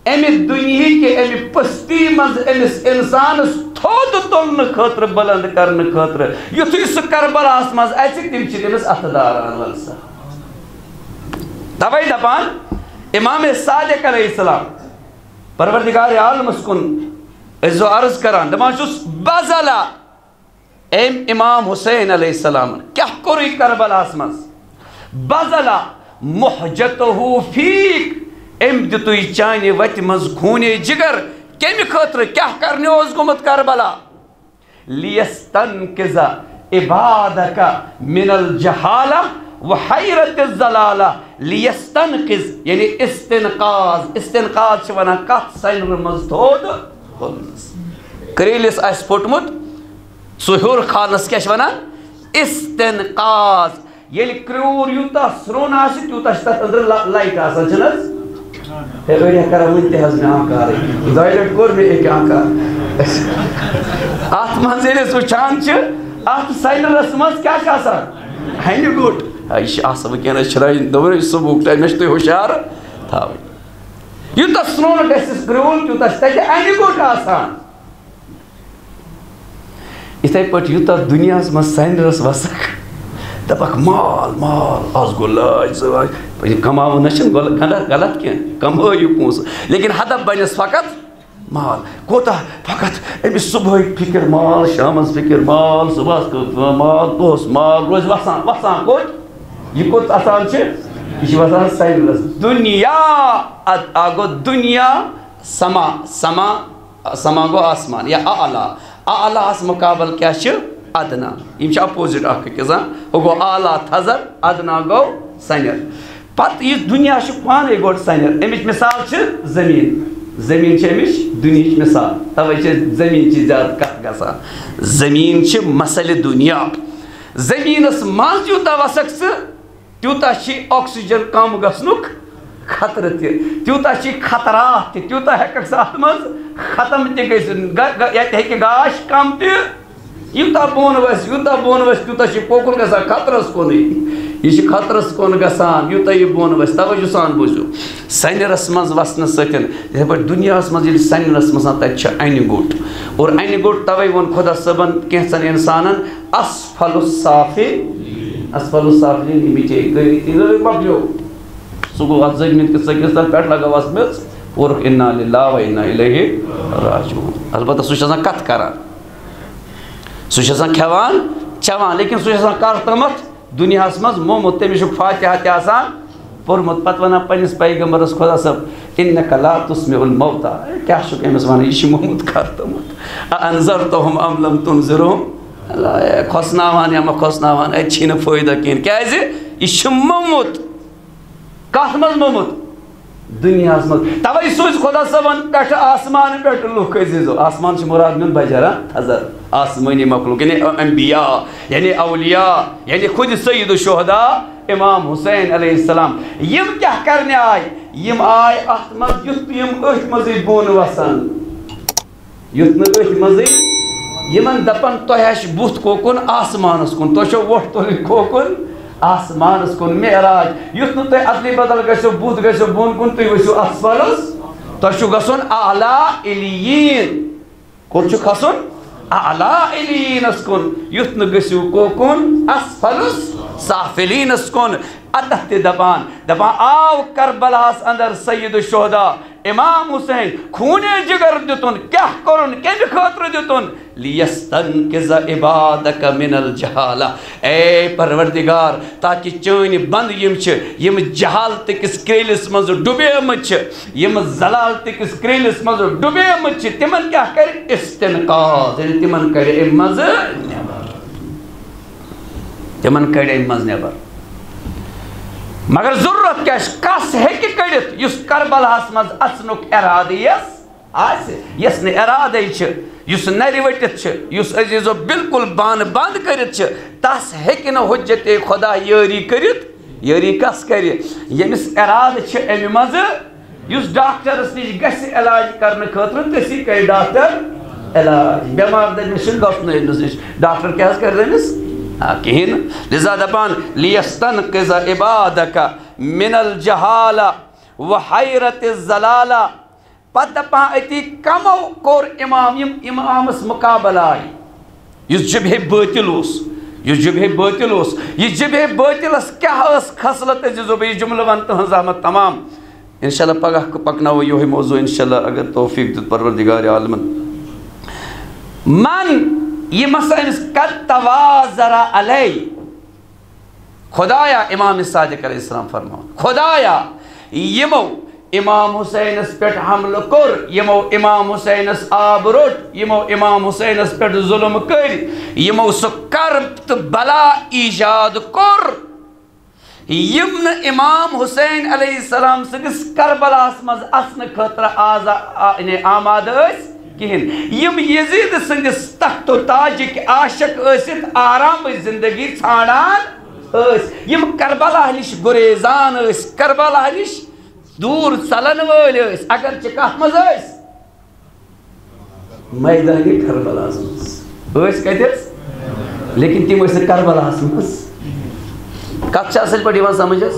اَمہِ دُنہِکہِ اَمہِ پٔستی منٛز أمِس اِنسانس تھوٚد تُلنہٕ خٲطرٕ بُلنٛد کرنہٕ خٲطرٕ یُتھُے سُہ کربلاہس منٛز اَژِ تِم چھِ تٔمِس اَتھٕ داران وَلہٕ سا تَوَے دَپان اِمامِ صادق علیہ السلام پروردگارِ عالمس کُن عزو عرض کران دپان چھُس بزلا أمۍ اِمام حُسین علیہ السلامن کیٛاہ کوٚر یہِ کربلاہس منٛز بزلا محجتہوٗ فیٖک أمۍ دِتُے چانہِ وتہِ منٛز خوٗنے جِگر کمہِ خٲطرٕ کیٛاہ کرنہِ اوس گوٚمُت کربلا لیستنقذ عبادک من الجہالہ وحیرت الضلالہ لیستنقذ یعنی استنقاذ چھِ ونان کتھ سنرٕ منٛز تھوٚد تُلنس کرٛیٖلِس آسہِ پھوٚٹمُت سُہ ہیوٚر کھالنس کیٛاہ چھِ ونان استنقاذ ییٚلہِ کرٛیوٗر یوٗتاہ سرٛوٚن آسہِ تیوٗتاہ چھِ تتھ أنٛدرٕ لایٹ آسان چھِنہٕ حظ أريد كلام انتهاز من آكاري دايلت كور من إيك آكار آت منزل سوچان چه آت سائن رسمز کیا کاسان ہینی گوٹ ایش آسا بکینا شرائی دور صبح اکتا نشتوی ہوشار تھاوی یو تا سنون گیسس گرول یو تا شتائی اینی گوٹ آسان اتھائی پٹ یو تا دنیا از من سائن رس وسک دبک مال آز گلاج زواج کماو نشن غلط کیا کماو یو پونس لیکن حدب بینس فقط مال کوتا فقط امس صبح فکر مال شامس فکر مال صبح مال دوس مال روز وسان کوت یہ کوت آسان چھ یہ وسان سائن رس دنیا آگو دنیا سما گو آسمان یا اعلیٰ اس مقابل کیا چھ ادنا یم چھ اپوزٹ اکھ کزان او گو اعلیٰ تھزر ادنا گو سنر پت یہ دنیا چھ پانے گوٹ سنر امچ مثال چھ زمین چھ امچ دنیا مثال توے چھ زمین چھ زیادہ کت گژھان زمین چھ مسل دنیا زمینس مز یوتاہ وسک تیوتاہ چھ آکسیجن کم گژھنک خطرہ تیوتاہ چھ خطرات تیوتاہ ہیکک سہ اتھ مز ختم تہ گژھِتھ یتہِ ہیکہِ گاش کم تہ یوتاہ بون وس تیوتاہ چھ کوکُن گژھان خطرس کُنٕے یہ چھ خطرس کُن گژھان یوتاہ یہ بون وس توجہ سان بوٗزِو سنرس مز وسنہٕ سۭتۍ یِتھے پٲٹھۍ دُنیاہس منٛز ییٚلہِ سنرس منٛز تتہِ چھِ انہِ گوٚٹ اور انہِ گوٚٹ توے ووٚن خۄدا صٲبن کینٛژن انسانن اسفل السافلین یہِ مِٹے گٔے مۄکلیو سُہ گوٚو اتھ زٔمیٖن کِس أکِس تل پٮ۪ٹھ لگٲوہس میٚژ کوٚرُکھ اِنا لِلہ و اِنا اِلیہِ راجعوٗن البتہ سُہ چھُ آسان کتھ کران سُہ چھُ آسان کھٮ۪وان چٮ۪وان لیکن سُہ چھُ آسان کر تامتھ دُنیاہس منٛز مومُت تٔمِس چھُ فاتحہ تہِ آسان پوٚرمُت پتہٕ ونان پننِس پیغمبرس خۄدا صٲب اِنَّکَ لا تُسمِعُ الموتىٰ کیٛاہ چھُکھ أمِس ونان یہِ چھُ مومُت کر تامتھ اَانذَرتَہُم أَم لَم تُنذِرہُم کھوژناوان یا مہ کھوژناوان اَتہِ چھی نہٕ فٲیدٕ کِہیٖنۍ کیٛازِ یہِ چھُ مومُت کتھ منٛز مومُت دُنیاہس منٛز توے سوٗزۍ خۄدا صٲبن پٮ۪ٹھٕ آسمان پٮ۪ٹھ لُکھ ٲسۍزیو آسمان چھُ مُراد میون بجر تھزر آسمٲنی مخلوق یعنی انبیاء یعنی اولیاء یعنی خود سید الشہداء امام حسین علیہ السلام یم کیا کرنے آئے یم آئے اتھ مز یُتھ یم أتھۍ مزٕے بۄن وسان یُتھ نہٕ أتھۍ مزٕے یمن دپن تۄہہِ آسہِ بُتھ کوکُن آسمانس کُن تۄہہِ چھو وۄٹھ تُلٕنۍ کوکُن آسمانس کُن معراج یُتھ نہٕ تۄہہِ ادلہِ بدل گژھیو بُتھ گژھیو بۄن کُن تُہۍ ؤسِو اسفلس تۄہہِ چھُ گژھُن اعلیٰ علیٖیٖن کوٚت چھُ کھسُن اعلیٰ علیٖیٖنس کُن یُتھ نہٕ گٔژھِو کوکُن اسفلس سافلینس کُن اتتھ تہِ دپان آو کربلاہس اندر سید الشہداء امام حسین خوٗنے جگر دِتُن کیٛاہ کوٚرُن کمہِ خٲطرٕ دِتُن لیستنقذ عبادک من الجہالہ اے پروردگار تاکہ چٲنۍ بند یم چھِ یم جہالتہٕ کِس کرٛیلِس منٛز ڈُبیمٕتۍ چھِ یم ضلالتہٕ کِس کرٛیلِس منٛز ڈُبیمٕتۍ چھِ تِمن کیٛاہ کرِ استنقاذ یعنی تِمن کڑِ امہِ منٛز نٮ۪بر مگر ضروٗرت کیٛاہ چھِ کس ہیٚکہِ کٔڑِتھ یُس کربلاہس منٛز اژنُک ارادٕ آسہِ یس نہٕ ارادے چھِ یُس نرِ ؤٹِتھ چھِ یُس عزیٖزو بالکل بانہٕ بنٛد کٔرِتھ چھِ تس ہیٚکہِ نہٕ حُجتِ خۄدا یٲری کٔرِتھ یٲری کس کرِ ییٚمِس ارادٕ چھِ امہِ منٛزٕ یُس ڈاکٹرس نِش گژھِ علاج کرنہٕ خٲطرٕ تٔسی کرِ ڈاکٹر علاج بٮ۪مار دٔپمِس چھُنہٕ گژھنُے أمِس نِش ڈاکٹر کیٛاہ حظ کرِ أمِس کِہیٖنۍ نہٕ لِذا دپان لیستنقذ عبادک من الجہالہ وحیرت الضلالہ پتہٕ دپان أتی کمو کوٚر امام یم امامس مقابل آیہِ یُس جبہے باطل اوس یہِ جبہے باطلس کیٛاہ ٲس خصلت عزیٖزو بہٕ یہِ جملہٕ ونہٕ تٕہٕنٛز آمد تمام انشاءاللہ پگاہ پکناوو یِہوٚے موضوٗع انشاءاللہ اگر توفیٖق دیُت پروردگارِ عالمن من یہ مسئلہ قد توازر علی خدایا امام صادق علیہ السلام فرماؤ خدایا یمو امام حسینس پٮ۪ٹھ حملہ کوٚر یمو امام حسینس آب روٚٹ یمو امام حسینس پٮ۪ٹھ ظُلم کٔرۍ یمو سُہ کرب تہٕ بلا ایجاد کوٚر یم نہٕ امام حسین علیہ السلام سٕنٛدِس کربلاہس منٛز اژنہٕ خٲطرٕ آماد ٲسۍ کِہیٖنۍ یم یزیٖد سٕنٛدِس تخت و تاجٕکۍ عاشق ٲسِتھ آرامٕچ زندگی ژھانڈان ٲسۍ یم کربلا نِش گُریزان ٲسۍ کربلا نِش دور ژلن وٲلۍ ٲسۍ اگرچہِ کتھ منٛز ٲسۍ میدانہِ کربلاہس منٛز ٲسۍ کتہِ حظ لیکن تِم ٲسۍ نہٕ کربلاہس منٛز کتھ چھِ اصٕل پٲٹھۍ یِوان سمجھ حظ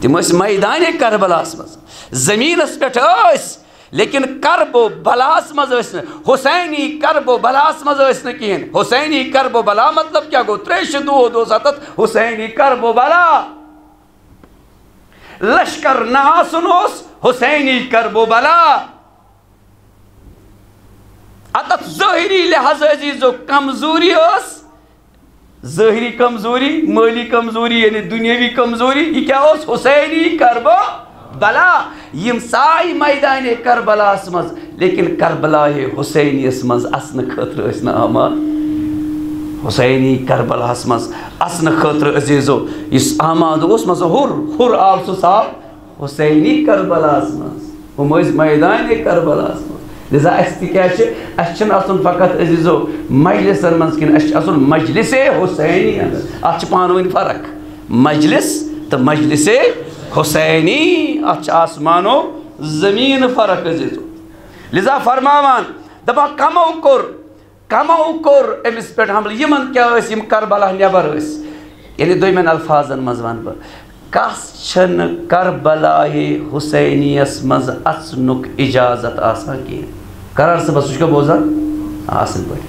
تِم ٲسۍ میدانہِ کربلاہس منٛز زٔمیٖنس پٮ۪ٹھ ٲسۍ لیکن کرب و بلاہس منٛز ٲسۍ نہٕ حسینی کرب و بلاہس منٛز ٲسۍ نہٕ کِہیٖنۍ حسینی کرب و بلا مطلب کیٛاہ گوٚو ترٛیشہِ دود اوس اتتھ حسینی کرب و بلا لشکر نہ آسُن اوس حسینی کرب و بلا اتتھ ظٲہری لحاظ عزیٖزو کمزوری ٲس ظٲہری کمزوری مٲلی کمزوری یعنی دُنیٲوی کمزوری یہِ کیٛاہ اوس حسینی کرب و بلا یم ساے میدانِ کربلاہس منٛز لیکن کربلایے حسینیس منٛز اژنہٕ خٲطرٕ ٲسۍ نہٕ آماد حسینی کربلاہس منٛز اژنہٕ خٲطرٕ عزیٖزو یُس آماد اوس مان ژٕ ہُر آو سُہ ژاو حسینی کربلاہس منٛز ہُم ٲسۍ میدانِ کربلاہس منٛز لِذا اَسہِ تہِ کیٛاہ چھِ اَسہِ چھُنہٕ اَژُن فقط عزیٖزو مجلسن منٛز کِنہٕ اَسہِ چھُ اَژُن مجلسے حسینی انٛدر اَتھ چھِ پانہٕ ؤنۍ فرق مجلس تہٕ مجلسے حسینی اَتھ چھِ آسمانو زمیٖن فرق عزیٖزو لِذا فرماوان دَپان کمو کوٚر أمِس پٮ۪ٹھ حملہٕ یِمن کیٛاہ ٲسۍ یِم کربلا نٮ۪بر ٲسۍ یعنی دوٚیمٮ۪ن الفاظن منٛز وَنہٕ بہٕ کس چھنہٕ کربلایے حسینیس منٛز اژنُک اِجازت آسان کینٛہہ قرار صٲبس سُہ چھُکھا بوزان اصٕل پٲٹھۍ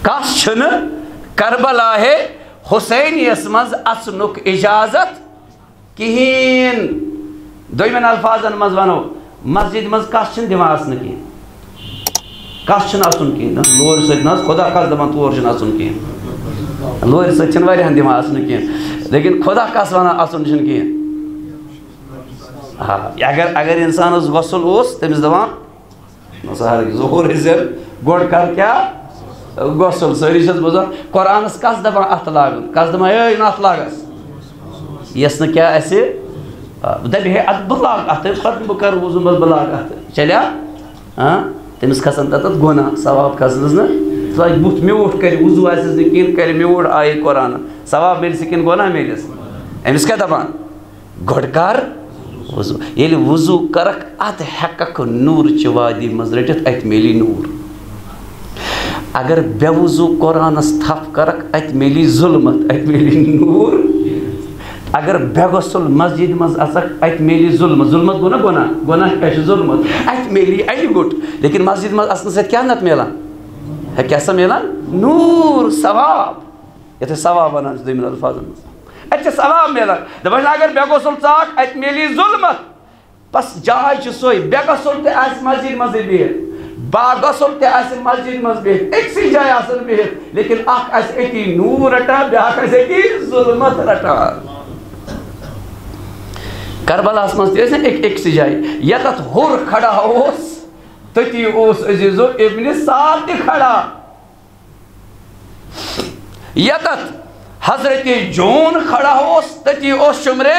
کس چھُنہٕ کربلایے حسینیس منٛز اژنُک اِجازت کِہیٖنۍ دوٚیمٮ۪ن الفاظن منٛز ونو مسجد منٛز کس چھِنہٕ دِوان اژنہٕ کینٛہہ کس چھُنہٕ اژُن کِہیٖنۍ لورِ سۭتۍ نہ حظ خۄدا کس دپان تور چھُنہٕ اژُن کِہیٖنۍ لورِ سۭتۍ چھِنہٕ واریاہن دِوان اژنہٕ کینٛہہ لیکن خۄدا کس ونان اژُن چھُنہٕ کینٛہہ اگر انسانس غسل اوس تٔمِس دپان ظہور ٲسۍ گۄڈٕ کر کیٛاہ غسل سٲری چھِ حظ بوزان قرآنس کس دپان اتھٕ لاگُن کس دپان اے نتھ لاگس یۄس نہٕ کیٛاہ اسہِ دپہِ ہے ادٕ بہٕ لاگہٕ اتھٕ پتہٕ بہٕ کرٕ وضوٗ منٛز بہٕ لاگہٕ اتھٕ چلیا تٔمِس کھسن تتتھ گۄناہ ثواب کھسنس نہٕ سُہ لاگہِ بُتھ میوٗٹھ کرِ وضوٗ آسٮ۪س نہٕ کِہیٖنۍ کرِ میوٗٹھ آیے قرآن ثواب میلہِ کِنہٕ گۄناہ میلٮ۪س أمِس کیٛاہ دپان گۄڈٕ کر وضوٗ ییٚلہِ وضوٗ کرکھ ادٕ ہٮ۪ککھ نوٗرچہِ وادی منٛز رٔٹِتھ اتہِ میلی نوٗر اگر بے وضوٗ قرآنس تھپھ کرکھ اتہِ میلی ظُلمت اتہِ میلی نوٗر اگر بے غسل مسجد منٛز اژکھ اتہِ میلی ظُلمت گوٚو نا گۄناہ کیٛاہ چھُ ظُلمت اتہِ میلی اَڑِ گوٚٹ لیکن مسجد منٛز اژنہٕ سۭتۍ کیٛاہ نتہٕ میلان کیٛاہ سا میلان نوٗر ثواب یتھ أسۍ ثواب ونان چھِ دوٚیمٮ۪ن الفاظن منٛز اتہِ چھِ ثواب میلان دپان اگر بے غسل ژاکھ اتہِ میلی ظُلمت بس جاے چھِ سۄے بے غسل تہِ آسہِ مسجد منٛزٕے بِہِتھ با غسل تہِ آسہِ مسجد منٛز بِہِتھ أکسٕے جایہِ آسن بِہِتھ لیکن اکھ آسہِ أتی نوٗر رٹان بیٛاکھ آسہِ أتی ظُلمت رٹان کربلاہس منٛز تہِ ٲسۍ نہ أکسٕے جایہِ یتتھ ہُر کھڑا اوس تٔتی اوس عزیٖزو ابنِ سعد تہِ کھڑا یتتھ حضرت جون کھڑا اوس تٔتی اوس شمرے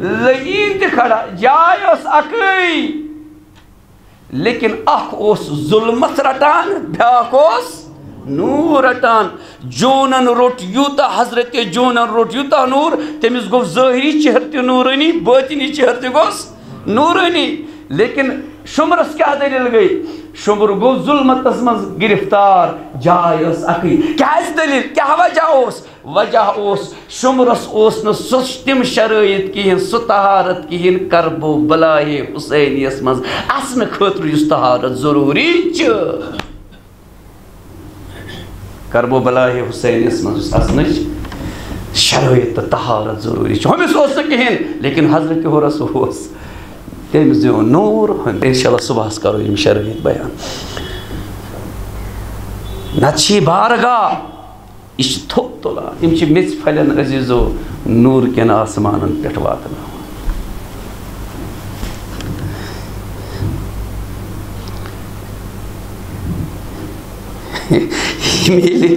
لعیٖن تہِ کھڑا جاے ٲس اکٕے لیکن اکھ اوس ظُلمت رٹان بیٛاکھ اوس نوٗر رٹان جونن روٚٹ یوٗتاہ حضرت جونن روٚٹ یوٗتاہ نوٗر تٔمِس گوٚو ظٲہری چہرٕ تہِ نوٗرٲنی بٲطِنی چہرٕ تہِ گوٚس نوٗرٲنی لیکن شُمرس کیٛاہ دٔلیٖل گٔے شُمر گوٚو ظُلمتس منٛز گرفتار جاے ٲس اکٕے کیٛازِ دٔلیٖل کیٛاہ وجہ اوس شُمرس اوس نہٕ سُہ تِم شرٲیِط کِہیٖنۍ سُہ طہارت کِہیٖنۍ کربو بلایے حسینیس منٛز اژنہٕ خٲطرٕ یُس طہارت ضروٗری چھِ کربو بلایے حسینیس منٛز یُس اژنٕچ شرٲیِط تہٕ طہارت ضروٗری چھِ ہُمِس اوس نہٕ کِہیٖنۍ لیکن حضرت ہُرس اوس تٔمِس دِیُن نوٗر اِنشاء اللہ صُبحس کرو یِم شرٲیِط بیان نتہٕ چھِ یہِ بارگاہ یہِ چھِ تھوٚپ تُلان یِم چھِ میٚژِ پھلٮ۪ن عزیٖزو نوٗر کٮ۪ن آسمانن پٮ۪ٹھ واتناوان میلہِ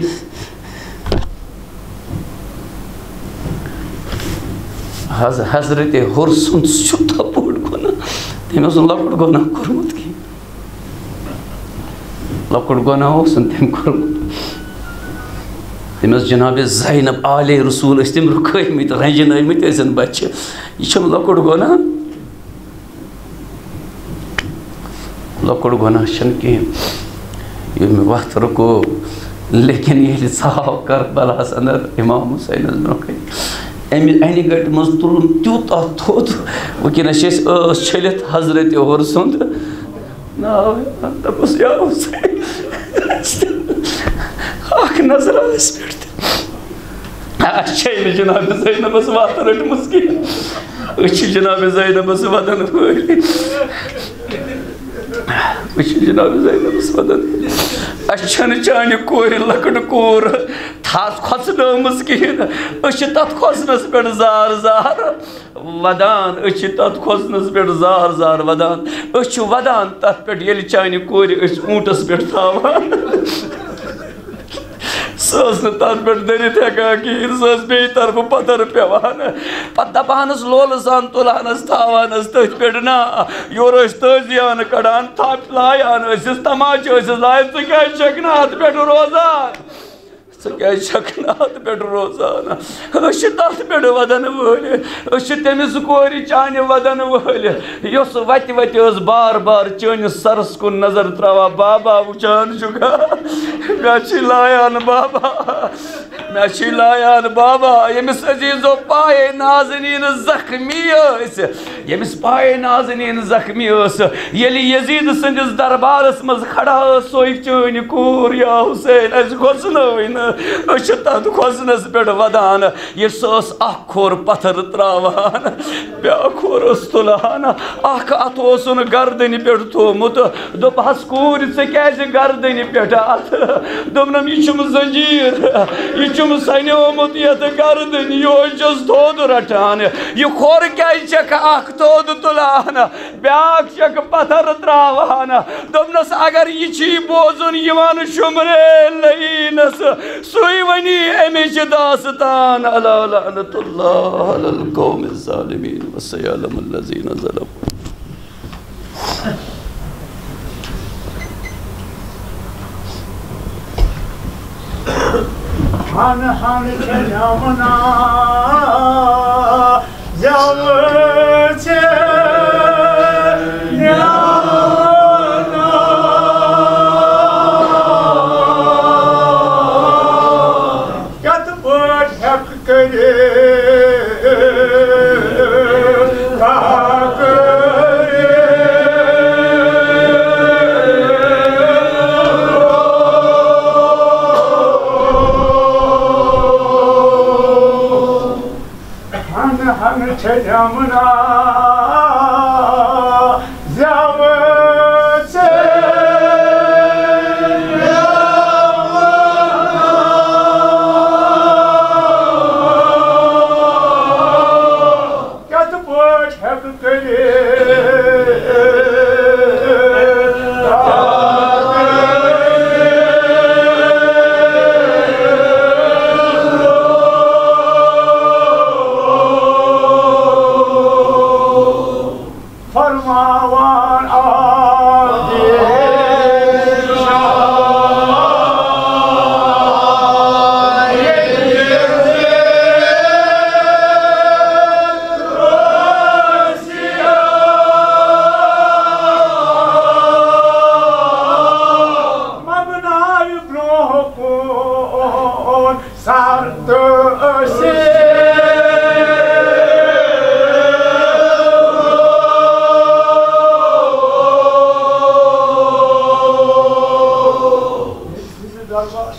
حضرت ہُر سُنٛد سیوٚداہ بوٚڑ گۄناہ تٔمۍ اوس نہٕ لۄکُٹ گۄناہ کوٚرمُت کینٛہہ لۄکُٹ گۄناہ اوس نہٕ تٔمۍ کوٚرمُت تمس جناب زینب آلے رسول اس تم رکھمت رنجنمت ٲسِن بچہ یہ چھُنہٕ لۄکُٹ گۄناہ لۄکُٹ گۄناہ چھُنہٕ کِہیٖنۍ ییٚلہِ مےٚ وَتھ رُکو لیکن ییٚلہِ ژاو کربلاہس اندر امام حُسینس برونٛہہ کَنہِ امہِ انہِ گٹہِ منٛز تُلُن تیوٗتاہ تھوٚد وٕنکٮ۪نس چھِ أسۍ ٲس چھٔلِتھ حضرت عمر سُنٛد ناو دپُس یا حُسین اکھ نظر أسۍ پٮ۪ٹھ تہِ اَسہِ چھے نہٕ جناب زینبس وَتھ رٔٹمٕژ کِہیٖنۍ أسۍ چھِ جناب زینبس ودن وٲلۍ أسۍ چھِ جناب زینبس ودن أسۍ چھَنہٕ چانہِ کورِ لۄکٕٹ کوٗر تھَس کھۄژنٲومٕژ کِہیٖنۍ أسۍ چھِ تتھ کھۄژنس پٮ۪ٹھ زار زار ودان أسۍ چھِ تتھ کھۄژنس پٮ۪ٹھ زار زار ودان أسۍ چھِ ودان تتھ پٮ۪ٹھ ییٚلہِ چانہِ کورِ أسۍ اوٗنٛٹس پٮ۪ٹھ تھاوان سۄ ٲس نہٕ تتھ پٮ۪ٹھ دٔرِتھ ہٮ۪کان کِہیٖنۍ سۄ ٲس بیٚیہِ طرفہٕ پتھر پیٚوان پتہٕ دپہانس لولہٕ سان تُلہانس تھاوانس تٔتھۍ پٮ۪ٹھ نا یورٕ ٲسۍ تٲزیانہٕ کڑان تھپھ لایان ٲسِس تماچہٕ ٲسِس لایان ژٕ کیٛازِ چھَکھ نہٕ اتھ پٮ۪ٹھ روزان ژٕ کیٛازِ چھَکھ نہٕ اتھ پٮ۪ٹھ روزان أسۍ چھِ تتھ پٮ۪ٹھ ودن وٲلۍ أسۍ چھِ تٔمِس کورِ چانہِ ودن وٲلۍ یۄس وتہِ وتہِ ٲس بار بار چٲنِس سرس کُن نظر تراوان بابا وٕچھان چھُکھا مےٚ چھِ لایان بابا مےٚ چھِ لایان بابا ییٚمِس عزیٖزو پایے نازنیٖن زخمی ٲسۍ ییٚمِس پایے نازنیٖن زخمی ٲس ییٚلہِ یزیٖد سٕنٛدِس دربارس منٛز کھڑا ٲس سۄے چٲنۍ کوٗر یا حُسین اَسہِ کھۄژنٲوٕے نہٕ أسۍ چھِ تتھ کھۄژنس پٮ۪ٹھ ودان ییٚلہِ سۄ ٲس اکھ کھوٚر پتھر تراوان بیٛاکھ کھوٚر ٲس تُلان اکھ اتھٕ اوسُن گردنہِ پٮ۪ٹھ تھوٚومُت دوٚپہس کوٗرِ ژےٚ کیٛازِ گردنہِ پٮ۪ٹھ اتھٕ دوٚپنم یہِ چھُم زنجیٖر یہِ چھُم سنیومُت یتھ گردنہِ یہوے چھُس تھوٚد رٹان یہِ کھوٚر کیٛازِ چھکھ اکھ تھوٚد تُلان بیٛاکھ چھکھ پتھر تراوان دوٚپنس اگر یہِ چھی بوزُن یِوان شُمرے لعیٖنس سُے ونی امِچ داستان الا لعنت اللہ علی القوم الظالمین وسیعلم الذین ظلموا ہن ہن چھِ جمنا جل چھِ جمنا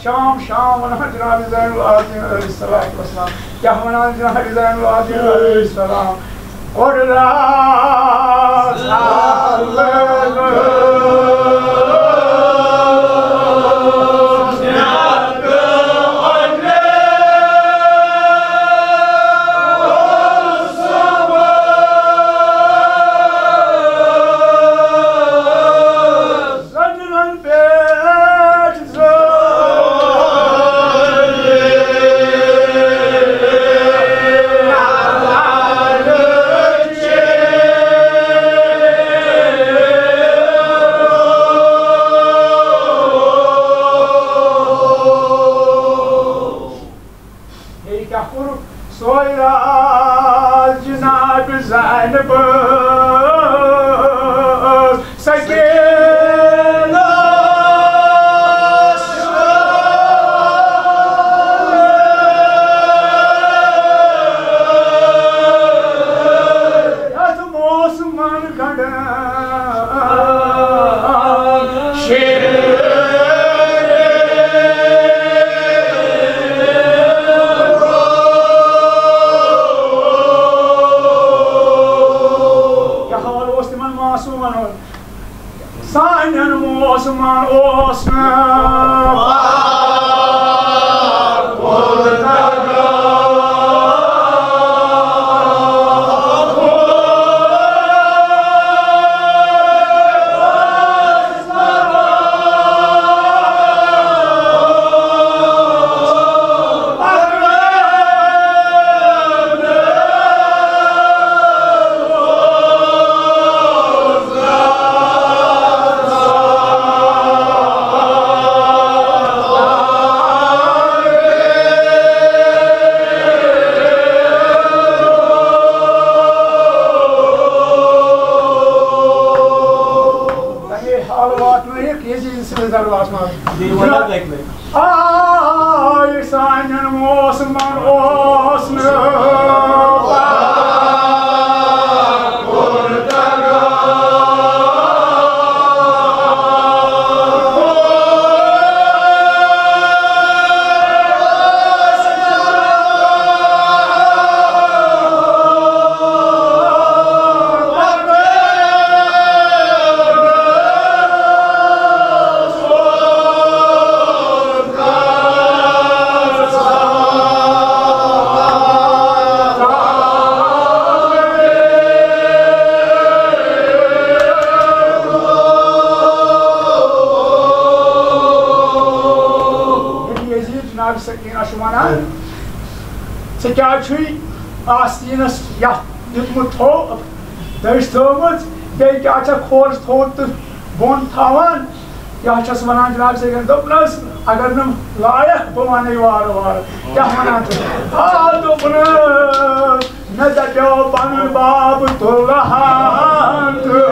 شام شام ونان جناب زین العابدین علیہ السلام کیا ونان جناب زین العابدین علیہ السلام قرلا Soyra Cenab-ı Zeynep Sakina Yatım Osman kadar Şehir Sa'nın Osman Osman Ay Sa'nın Osman Osman Sekâçı astînas yutmut tol, dövüştürmüt, belki açak kors toltu bon tavan, yaşası vanan Cenab-ı Seyyid'in dopnas, agarnım layık bu manayı var. Yahmanan dopnas, ne de banı babı tullahandı.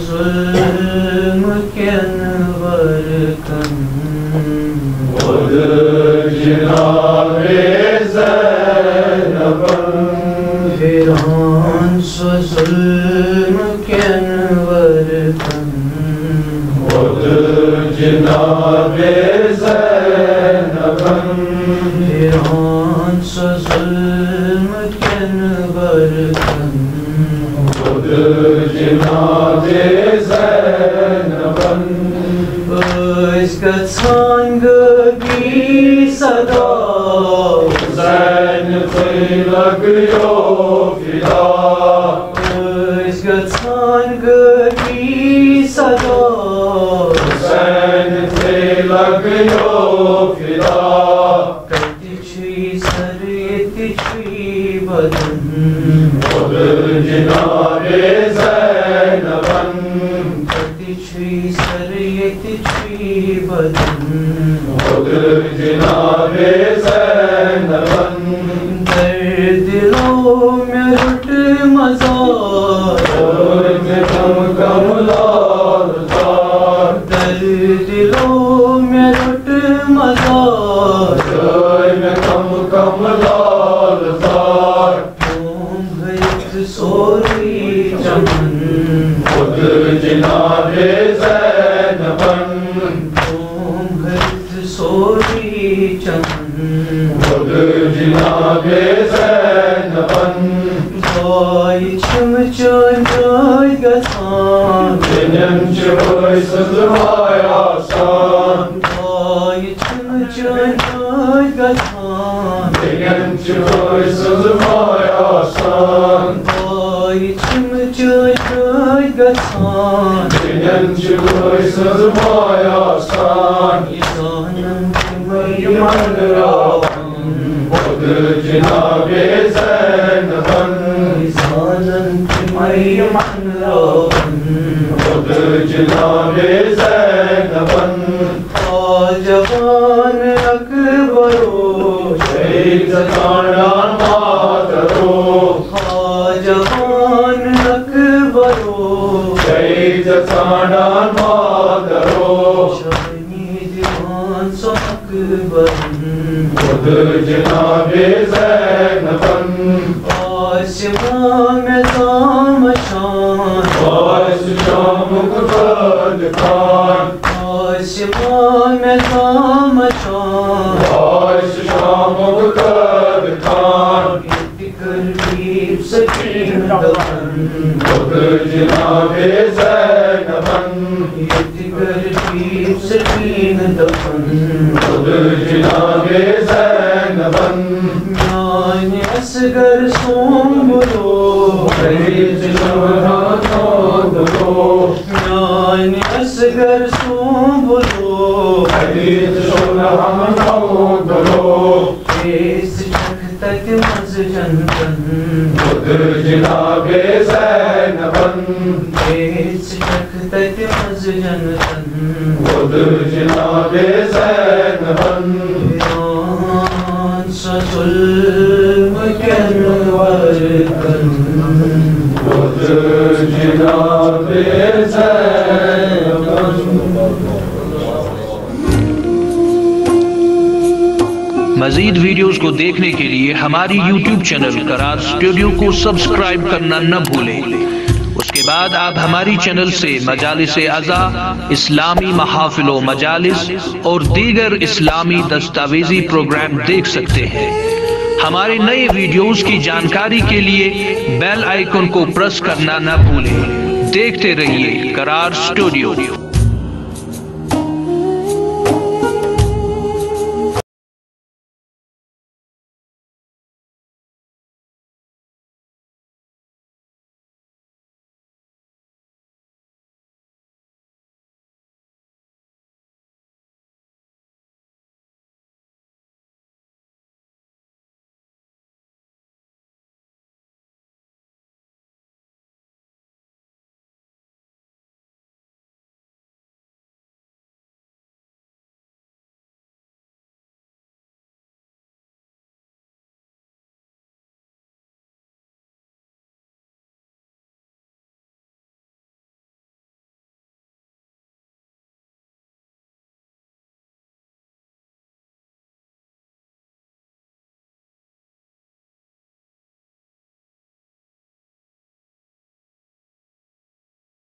ظلم کنور کن خود جناب زینب ویران سو ظلم کنور کن خود جناب زینب ویران سو ظلم کنور کن خود جناب زینب اس گژھان گی صدا زین لگیو فدا اس گژھان گی صدا زین لگیو فدا کتی چھی سر یتی چھی بدن خود جناب زینب کتی چھی سر یتی چھی بدن خود جناب زینب در دلوں میں رٹ مزار کم کم لال زار در دلوں میں رٹ مزار میں کم کم لال زار گھت سوری چمن خود جناب زینب گھت سوری چمن خود جناب زینب بھائی چھم چون جائے گسان جنم چوئی سزمایا سان بھائی چھم چون جائے گسان جنم چوئی سزمایا سان بھائی چھم چون جائے گسان جنم چوئی سزمایا سان زانم کی میمن راون خود جناب زینب زانم کی میمن راون خود جناب زینب جوان اکبرو شہید زکاندان مادرو جوان اکبرو شہید زکاندان مادرو شاہی دیوان سو اکبرن خود جناب زینب آسمان میں دام شان باعث شام قد خان آسمان میں دام شان باعث شام قد خان اتکر بیب سکین دفن خود جناب زینب اتکر بیب سکین دفن خود جناب زینب میان اصغر سنبلو شہید شمران دلو میان اصغر سنبلو شہید شمران دلو اس چکتت مز جنتن خود جناب زینب اس چکتت مز جنتن خود جناب زینب ویران سا ظلم کنور کن خود جناب زینب مزید ویڈیوز کو دیکھنے کے لیے ہماری یوٹیوب چینل قرار اسٹوڈیو کو سبسکرائب کرنا نہ بھولیں۔ اس کے بعد آپ ہماری چینل سے مجالس ازا، اسلامی محافل و مجالس اور دیگر اسلامی دستاویزی پروگرام دیکھ سکتے ہیں۔ ہمارے نئے ویڈیوز کی جانکاری کے لیے بیل آئیکن کو پریس کرنا نہ بھولیں۔ دیکھتے رہیے قرار اسٹوڈیو۔